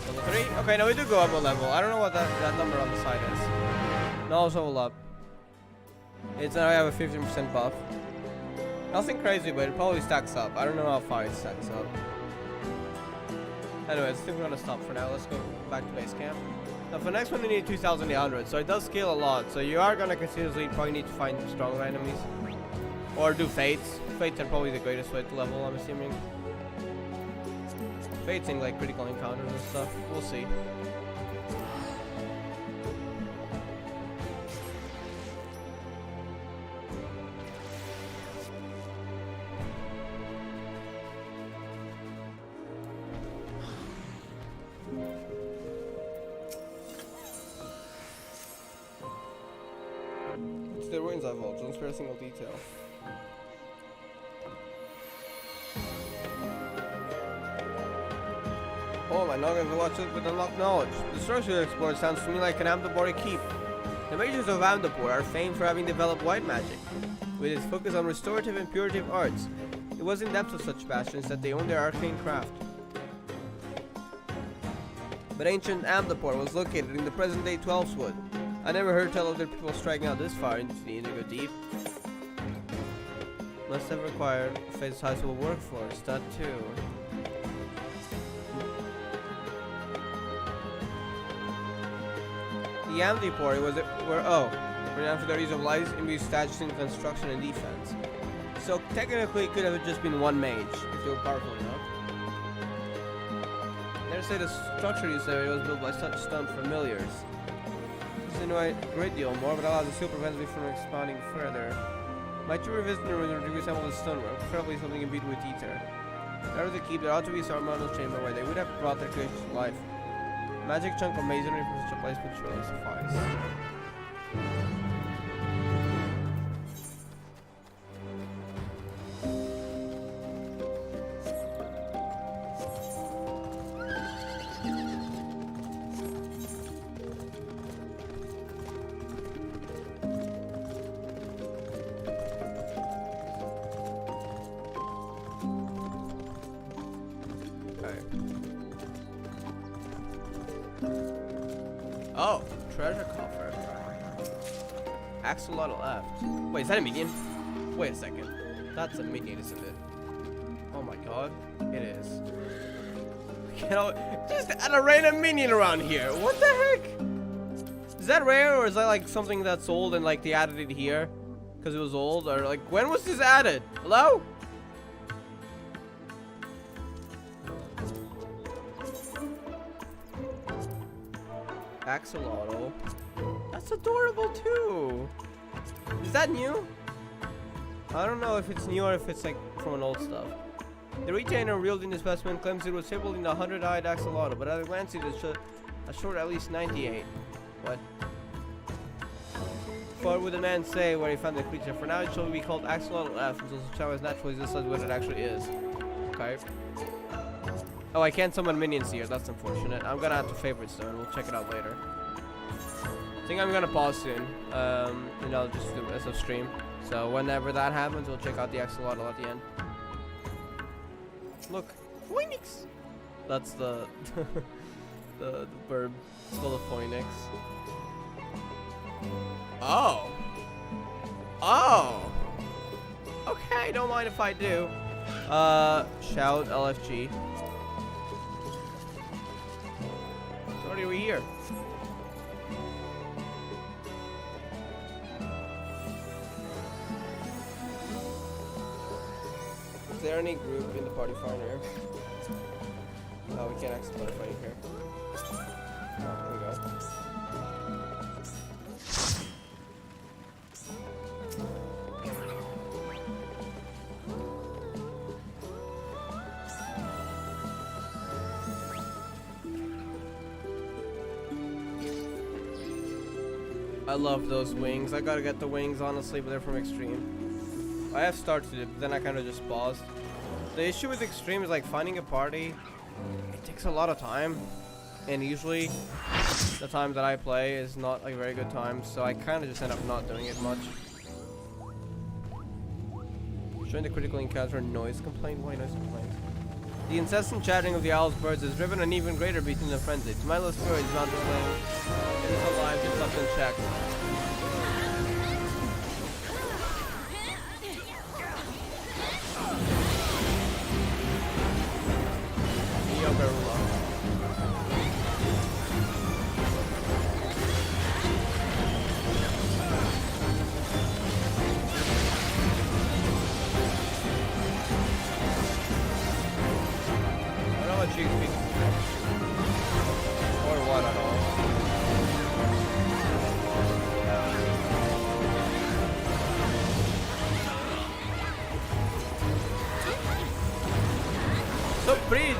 Level 3? Okay, now we do go up a level. I don't know what that number on the side is. No, it's level up. It's now I have a 15% buff. Nothing crazy, but it probably stacks up. I don't know how far it stacks up. Anyways, I think we're gonna stop for now. Let's go back to base camp. Now for the next one you need 2800, so it does scale a lot. So you are gonna continuously probably need to find stronger enemies. Or do fates. Fates are probably the greatest way to level, I'm assuming. Fates in like critical encounters and stuff. We'll see. It's the ruins I've hold, don't spare a single detail. Oh, my noggin will watch it with unlocked knowledge. The structure you explored sounds to me like an Amdapori keep. The mages of Amdapur are famed for having developed white magic, with its focus on restorative and purative arts. It was in depth of such passions that they owned their arcane craft. But ancient Amdapur was located in the present-day Twelfswood. I never heard tell of their people striking out this far into the Indigo Deep. Must have required a phase sizable workforce, that too. The Amdapur were renowned for their use of lights, imbued statues in construction and defense. So technically it could have just been one mage, if they were powerful enough. They say the structure in this area was built by such stone familiars. This is a great deal more, but allows the seal prevents me from expanding further. My two revisit the ruins to resemble the stonework, preferably something imbued with ether. Out of the keep, there ought to be a ceremonial chamber where they would have brought their creations to life. A magic chunk of masonry from such a place would surely suffice. Oh, treasure coffer. Axolotl left. Wait, is that a minion? Wait a second. That's a minion, isn't it? Oh my god, it is. You know, just add a random minion around here. What the heck? Is that rare, or is that like something that's old and like they added it here because it was old, or like when was this added? Hello? Axolotl. That's adorable too. Is that new? I don't know if it's new or if it's like from an old stuff. The retainer wielding the specimen claims it was fabled in the 100-eyed axolotl, but at a glance it is a short at least 98. What? What would the man say where he found the creature? For now it shall be called Axolotl F until such time as naturally this is what it actually is. Okay. Oh, I can't summon minions here. That's unfortunate. I'm gonna have to favorite stone. We'll check it out later. I think I'm gonna pause soon. And I'll just do the rest of stream. So whenever that happens, we'll check out the axolotl at the end. Look, Phoenix. That's the the bird. It's called a Phoenix. Oh. Oh. Okay, don't mind if I do. Shout LFG. So what are we here? Is there any group in the party finder? No, we can't access party finder here. Oh, there we go. I love those wings. I gotta get the wings, honestly, but they're from Extreme. I have started it, but then I kind of just paused. The issue with Extreme is like finding a party it takes a lot of time, and usually the time that I play is not a very good time, so I kind of just end up not doing it much. Showing the critical encounter noise complaint. Why noise complaint? The incessant chattering of the owl's birds has driven an even greater beast into frenzy. Its mindless fury is not displaying. It is alive, it's left unchecked.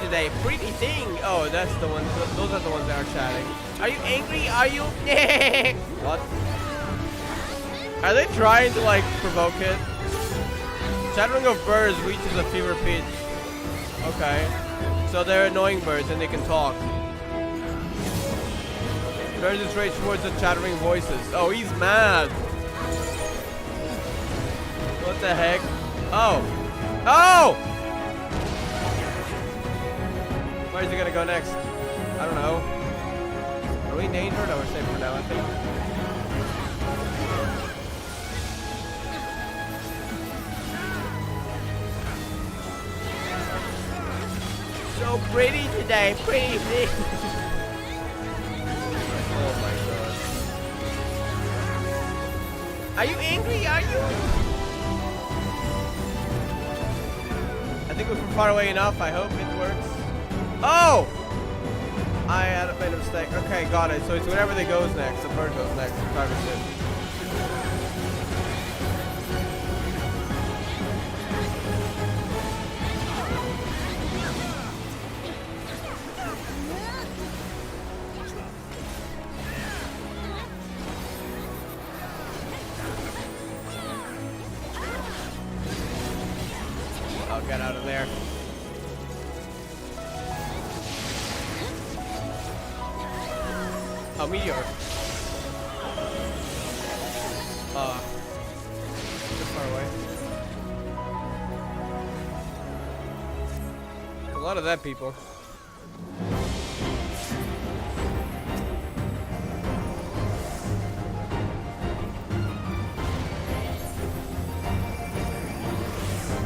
Today, pretty thing. Oh, that's the ones. Those are the ones that are chatting. Are you angry? Are you? What? Are they trying to like provoke it? Chattering of birds reaches a fever pitch. Okay, so they're annoying birds and they can talk. Turns its rage towards the chattering voices. Oh, he's mad. What the heck? Oh, oh! Where's he gonna go next? I don't know. Are we in danger? No, we're safe for now, I think. So pretty today, pretty. Oh my god. Are you angry? Are you? I think we're from far away enough. I hope it works. Oh! I had made a mistake. Okay, got it. So it's wherever they goes next. The bird goes next. The target ship. I'll get out of there. A meteor. Too far away. A lot of that people.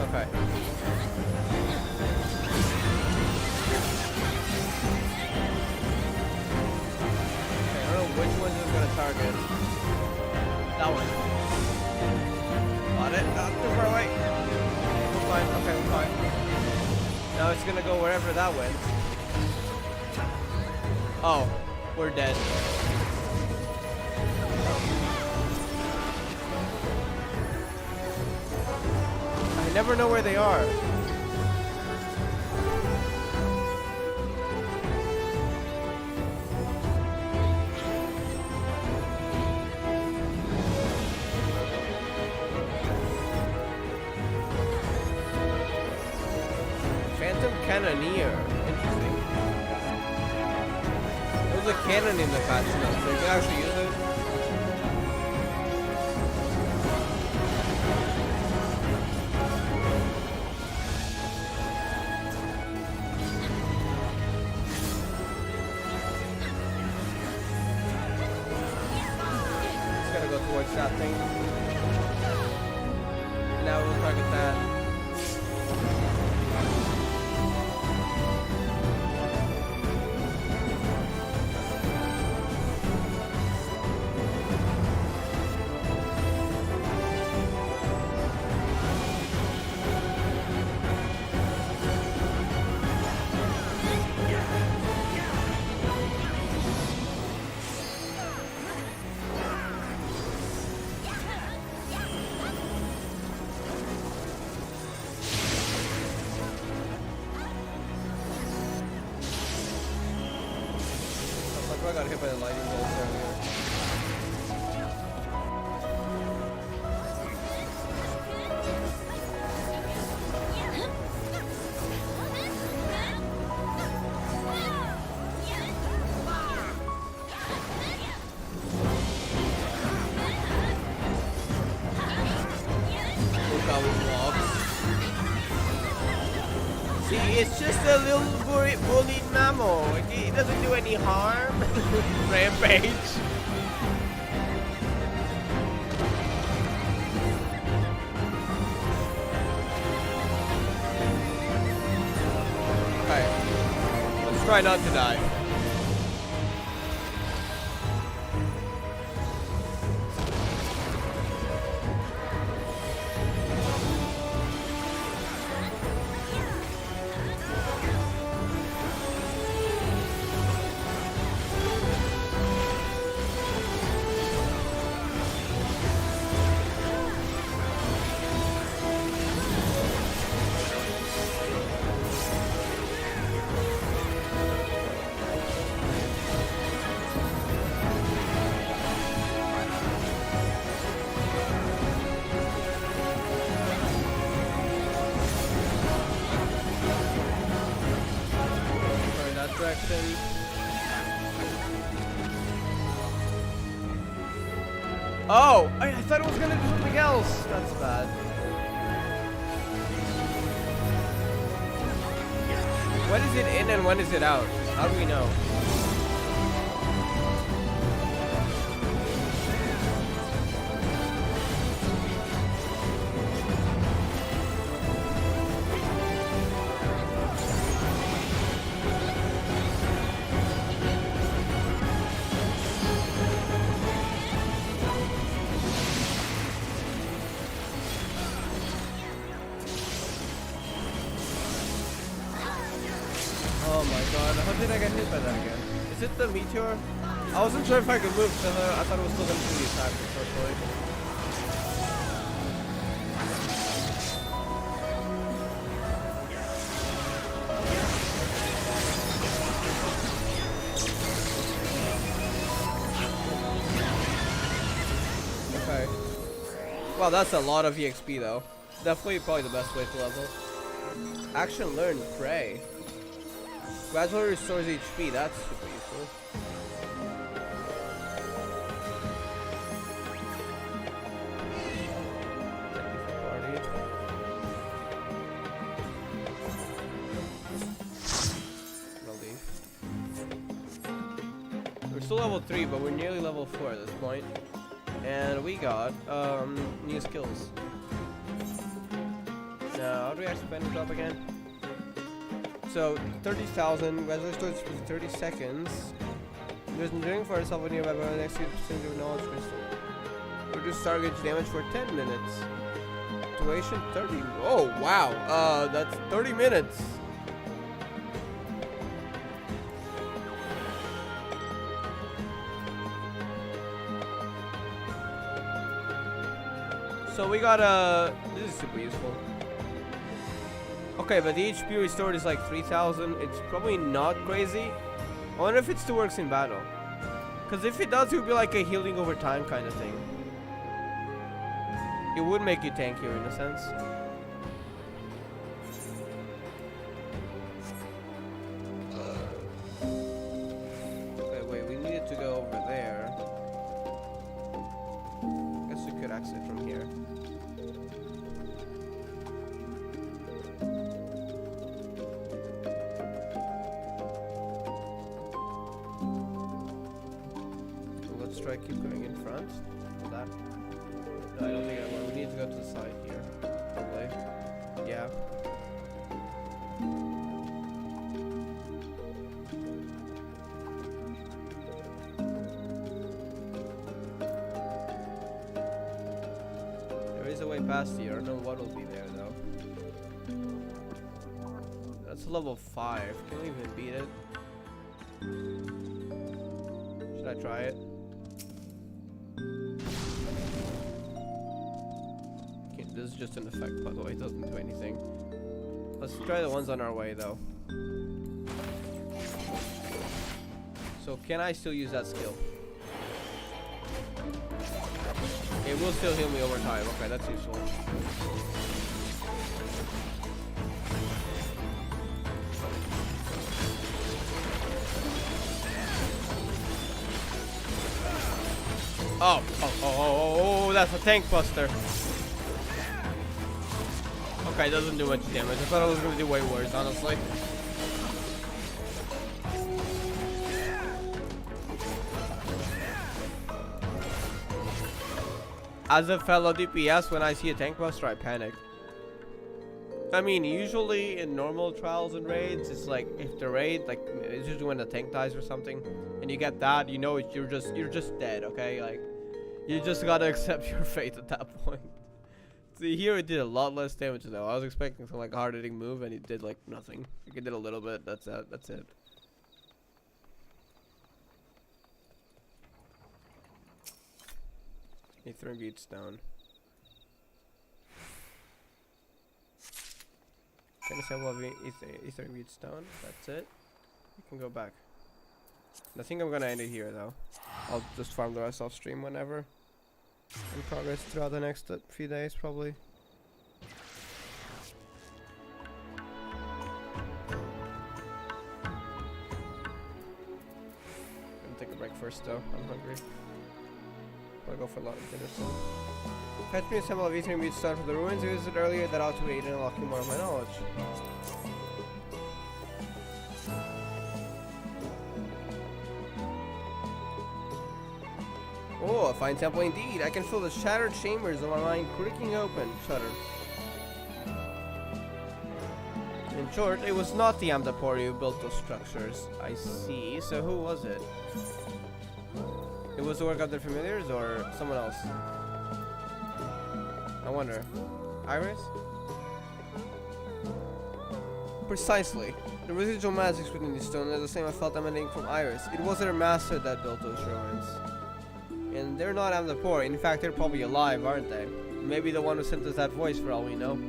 Okay. Which one is gonna target? That one. Got it. Not too far away. We're fine. Okay, we're fine. Now it's gonna go wherever that went. Oh, we're dead. I never know where they are. Cannoneer. Interesting. There's a cannon in the cutscene, so you can actually use it. Just gotta go towards that thing. Now we'll target that. I got hit by the lightning bolts earlier. See, it's just a little bullied mammal. He doesn't do any harm. Rampage. Okay. Let's try not to die. Direction. Oh, I thought it was gonna do something else. That's bad. When is it in and when is it out? How do we know? Oh my god, how did I get hit by that again? Is it the meteor? I wasn't sure if I could move, so I thought it was still going to do the attack, unfortunately. Okay. Wow, that's a lot of EXP though. Definitely probably the best way to level. Action learned, pray. Gradually restores HP, that's super useful. Relief. We're still level 3, but we're nearly level 4 at this point. And we got new skills. Now, how do we actually spend the drop again? So, 30,000, gradually stores for 30 seconds. There's enduring for yourself when you're about the next percentage of knowledge crystal. Reduce target damage for 10 minutes. Duration 30. Oh, wow. That's 30 minutes. So we got this is super useful. Okay, but the HP restored is like 3,000. It's probably not crazy. I wonder if it still works in battle. Because if it does, it would be like a healing over time kind of thing. It would make you tankier in a sense. Okay, wait, we needed to go over there. Guess we could exit from here. Try keep going in front. That. No, I don't think I will. We need to go to the side here. Probably. Yeah. There is a way past here. I don't know what will be there though. That's level 5. Can't even beat it. Should I try it? This is just an effect, by the way. It doesn't do anything. Let's try the ones on our way, though. So, can I still use that skill? It will still heal me over time. Okay, that's useful. Oh, that's a tank buster. Okay, it doesn't do much damage. I thought it was gonna do way worse, honestly. As a fellow DPS, when I see a tank buster, I panic. I mean, usually in normal trials and raids, it's like if the raid, like it's usually when the tank dies or something, and you get that, you know, you're just dead. Okay, like you just gotta accept your fate at that point. See, here it did a lot less damage though. I was expecting some like hard hitting move, and it did like nothing. Like, it did a little bit. That's it. That's it. Ether beats down. Can assemble Ether beats down. That's it. You can go back. I think I'm gonna end it here though. I'll just farm the rest off stream whenever. In progress throughout the next few days probably. Gonna take a break first though. I'm hungry. I'll go for a lot of dinner soon. Fetch me a symbol of Ether beats down from the ruins. Used it earlier. That ought to aid in unlocking more of my knowledge. Oh, a fine temple indeed. I can feel the shattered chambers of my mind creaking open. Shudder. In short, it was not the Amdapori who built those structures. I see. So who was it? It was the work of the familiars or someone else? I wonder. Iris? Precisely. The residual magics within the stone are the same I felt emanating from Iris. It was their master that built those ruins. And they're not Amdapori. In fact, they're probably alive, aren't they? Maybe the one who sent us that voice for all we know.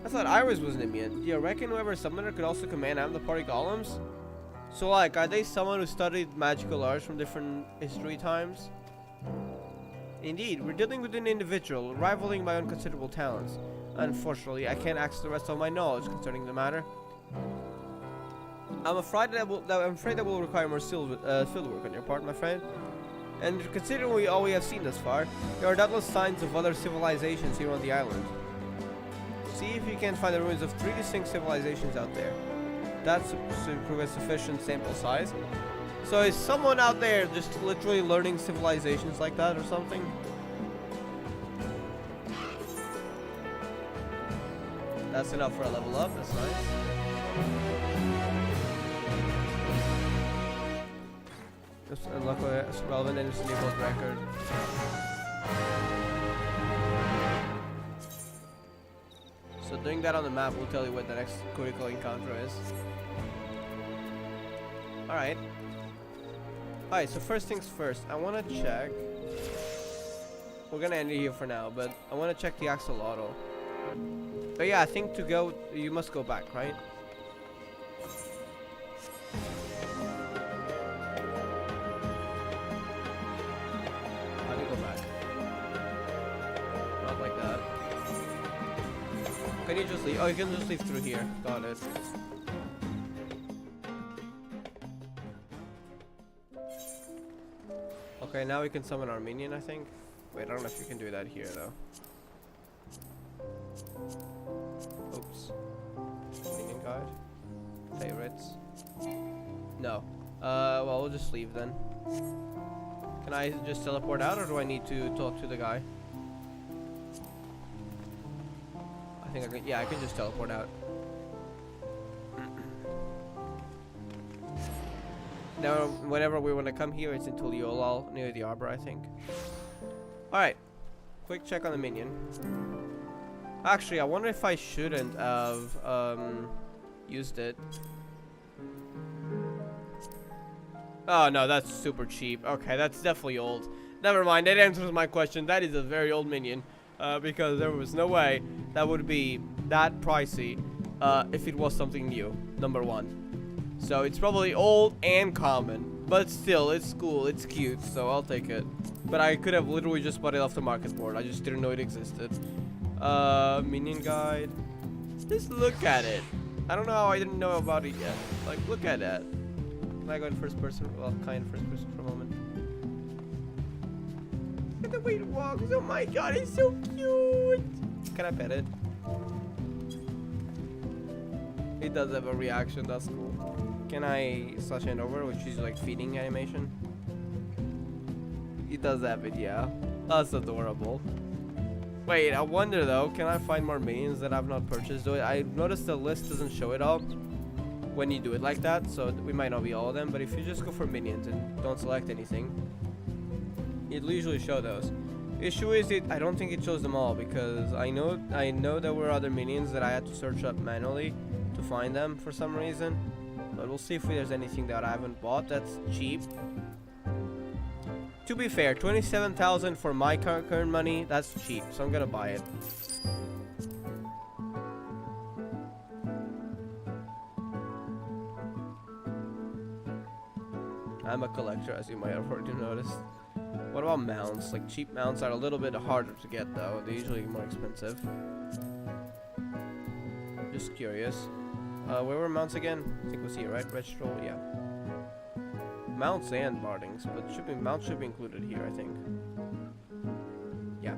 I thought Iris was Nimian. Do you reckon whoever summoned her could also command Amdapori golems? So like, are they someone who studied magical arts from different history times? Indeed, we're dealing with an individual, rivaling my own considerable talents. Unfortunately, I can't access the rest of my knowledge concerning the matter. I'm afraid that will require more field work on your part, my friend. And considering all we have seen thus far, there are doubtless signs of other civilizations here on the island. See if you can find the ruins of 3 distinct civilizations out there. That's a sufficient sample size. So is someone out there just literally learning civilizations like that or something? That's enough for a level up, that's nice. Just unlock a relevant and instantly world record. So doing that on the map will tell you what the next critical encounter is. Alright. Alright, so first things first, I want to check. We're gonna end it here for now, but I want to check the axolotl. But yeah, I think to go, you must go back, right? How do you go back? Not like that. Can you just leave? Oh, you can just leave through here. Got it. Okay, now we can summon our minion, I think. Wait, I don't know if you can do that here, though. Oops. Minion guide. Favorites. No. Well, we'll just leave then. Can I just teleport out, or do I need to talk to the guy? I think I can. Yeah, I can just teleport out. Now, whenever we want to come here, it's in Tuliolal, near the arbor, I think. Alright. Quick check on the minion. Actually, I wonder if I shouldn't have used it. Oh, no, that's super cheap. Okay, that's definitely old. Never mind, that answers my question. That is a very old minion. Because there was no way that would be that pricey if it was something new, number one. So it's probably old and common, but still, it's cool, it's cute, so I'll take it. But I could have literally just bought it off the market board. I just didn't know it existed. Minion guide. Just look at it. I don't know how I didn't know about it yet. Like, look at that. Can I go in first person? Well, kind of first person for a moment. Look at the way it walks. Oh my god, it's so cute. Can I pet it? It does have a reaction, that's cool. Can I slash hand over, which is like feeding animation? It does have it, yeah. That's adorable. Wait, I wonder though, can I find more minions that I've not purchased? Though I noticed the list doesn't show it all when you do it like that, so we might not be all of them, but if you just go for minions and don't select anything, it'll usually show those. Issue is I don't think it shows them all, because I know there were other minions that I had to search up manually to find them for some reason, but we'll see if there's anything that I haven't bought that's cheap. To be fair, 27,000 for my current money, that's cheap, so I'm gonna buy it. I'm a collector, as you might have already noticed. What about mounts? Like, cheap mounts are a little bit harder to get, though. They're usually more expensive. Just curious. Where were mounts again? I think it was here, right? Registral, yeah. Mounts and bardings, but mounts should be included here, I think. Yeah.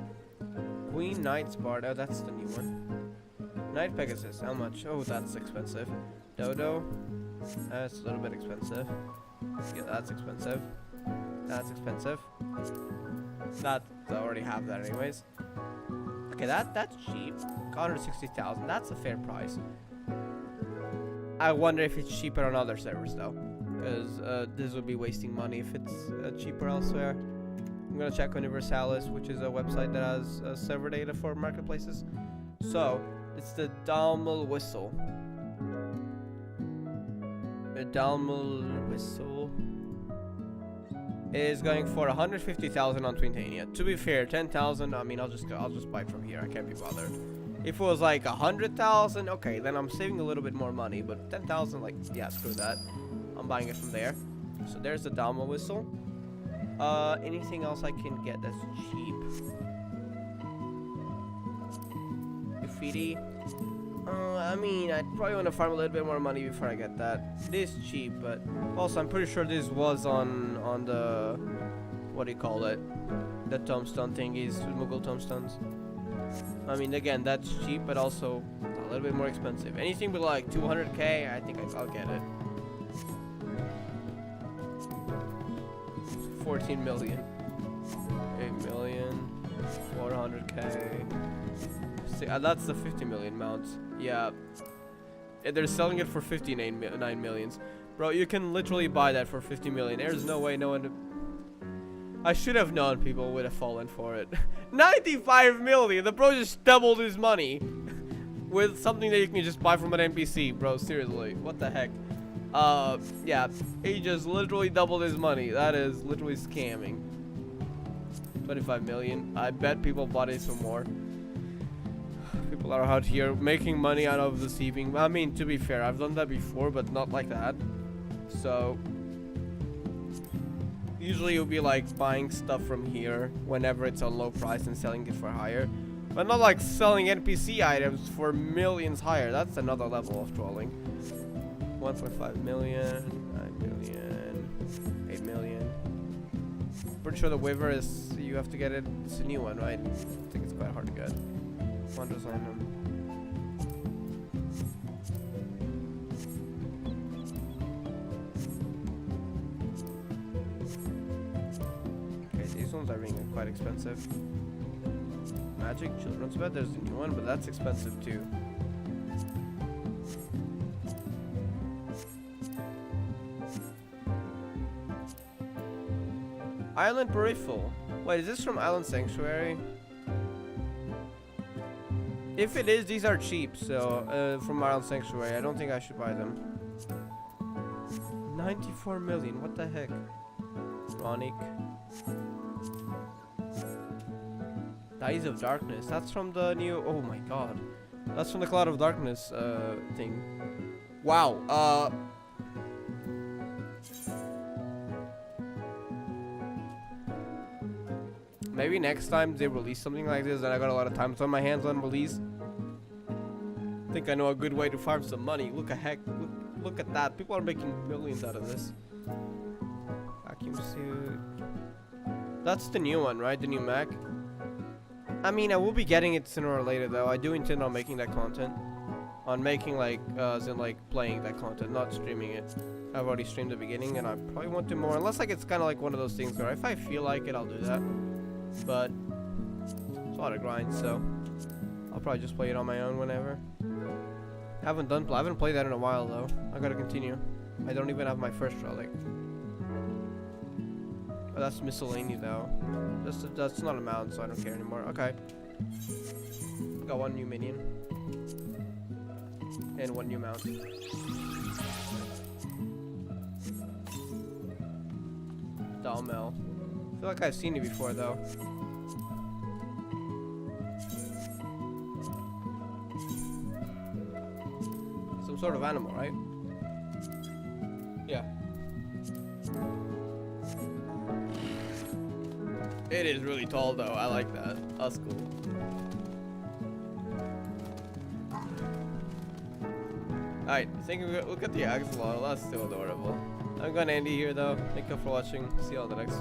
Queen Knight's Bard. Oh, that's the new one. Knight Pegasus. How much? Oh, that's expensive. Dodo. That's a little bit expensive. Yeah, that's expensive. That's expensive. That I already have that anyways. Okay, that's cheap. 160,000. That's a fair price. I wonder if it's cheaper on other servers though, because this would be wasting money if it's cheaper elsewhere. I'm gonna check Universalis, which is a website that has server data for marketplaces. So it's the Dalmal Whistle. The Dalmal Whistle is going for 150,000 on Twintania. To be fair, 10,000. I mean, I'll just buy it from here. I can't be bothered. If it was like 100,000, okay, then I'm saving a little bit more money. But 10,000, like, yeah, screw that. I'm buying it from there. So there's the Dalma Whistle. Anything else I can get that's cheap? Graffiti. I mean, I'd probably want to farm a little bit more money before I get that. It is cheap, but also I'm pretty sure this was on the, what do you call it? The tombstone thingies, Mughal tombstones. I mean, again, that's cheap, but also a little bit more expensive. Anything below like 200k, I think I'll get it. 14 million. 8 million. 400k. See, that's the 50 million mounts. Yeah. They're selling it for 59 millions. Bro, you can literally buy that for 50 million. There's no way no one... I should have known people would have fallen for it. 95 million! The bro just doubled his money with something that you can just buy from an NPC, bro. Seriously. What the heck? Yeah. He just literally doubled his money. That is literally scamming. 25 million. I bet people bought it for more. People are out here making money out of deceiving. I mean, to be fair, I've done that before, but not like that. So... usually you'll be like buying stuff from here whenever it's on low price and selling it for higher. But not like selling NPC items for millions higher. That's another level of trolling. 1.5 million, 9 million, 8 million. Pretty sure the waiver is, you have to get it, it's a new one, right? I think it's quite hard to get. Wonders Item. These ones are being quite expensive. Magic Children's Bed, there's a new one, but that's expensive too. Island Peripheral. Wait, is this from Island Sanctuary? If it is, these are cheap, so from Island Sanctuary, I don't think I should buy them. 94 million, what the heck? Ronic. Eyes of Darkness. That's from the new... oh my god. That's from the Cloud of Darkness thing. Wow. Maybe next time they release something like this and I got a lot of time on my hands on release. I think I know a good way to farm some money. Look at that. People are making millions out of this. Vacuum suit. That's the new one, right? The new Mac. I mean, I will be getting it sooner or later, though. I do intend on making that content. on making like as in like playing that content, not streaming it. I've already streamed the beginning, and I probably want to more, unless like it's kind of like one of those things where if I feel like it, I'll do that. But it's a lot of grind, so I'll probably just play it on my own whenever. I haven't played that in a while though. I gotta continue. I don't even have my first relic. Oh, that's miscellany though. That's not a mount, so I don't care anymore. Okay. Got one new minion. And one new mount. Dalmel. I feel like I've seen it before though. Some sort of animal, right? Yeah. It is really tall though. I like that. That's cool. Alright, I think we'll get the axolotl. That's still adorable. I'm gonna end it here though. Thank you for watching. See you on the next one.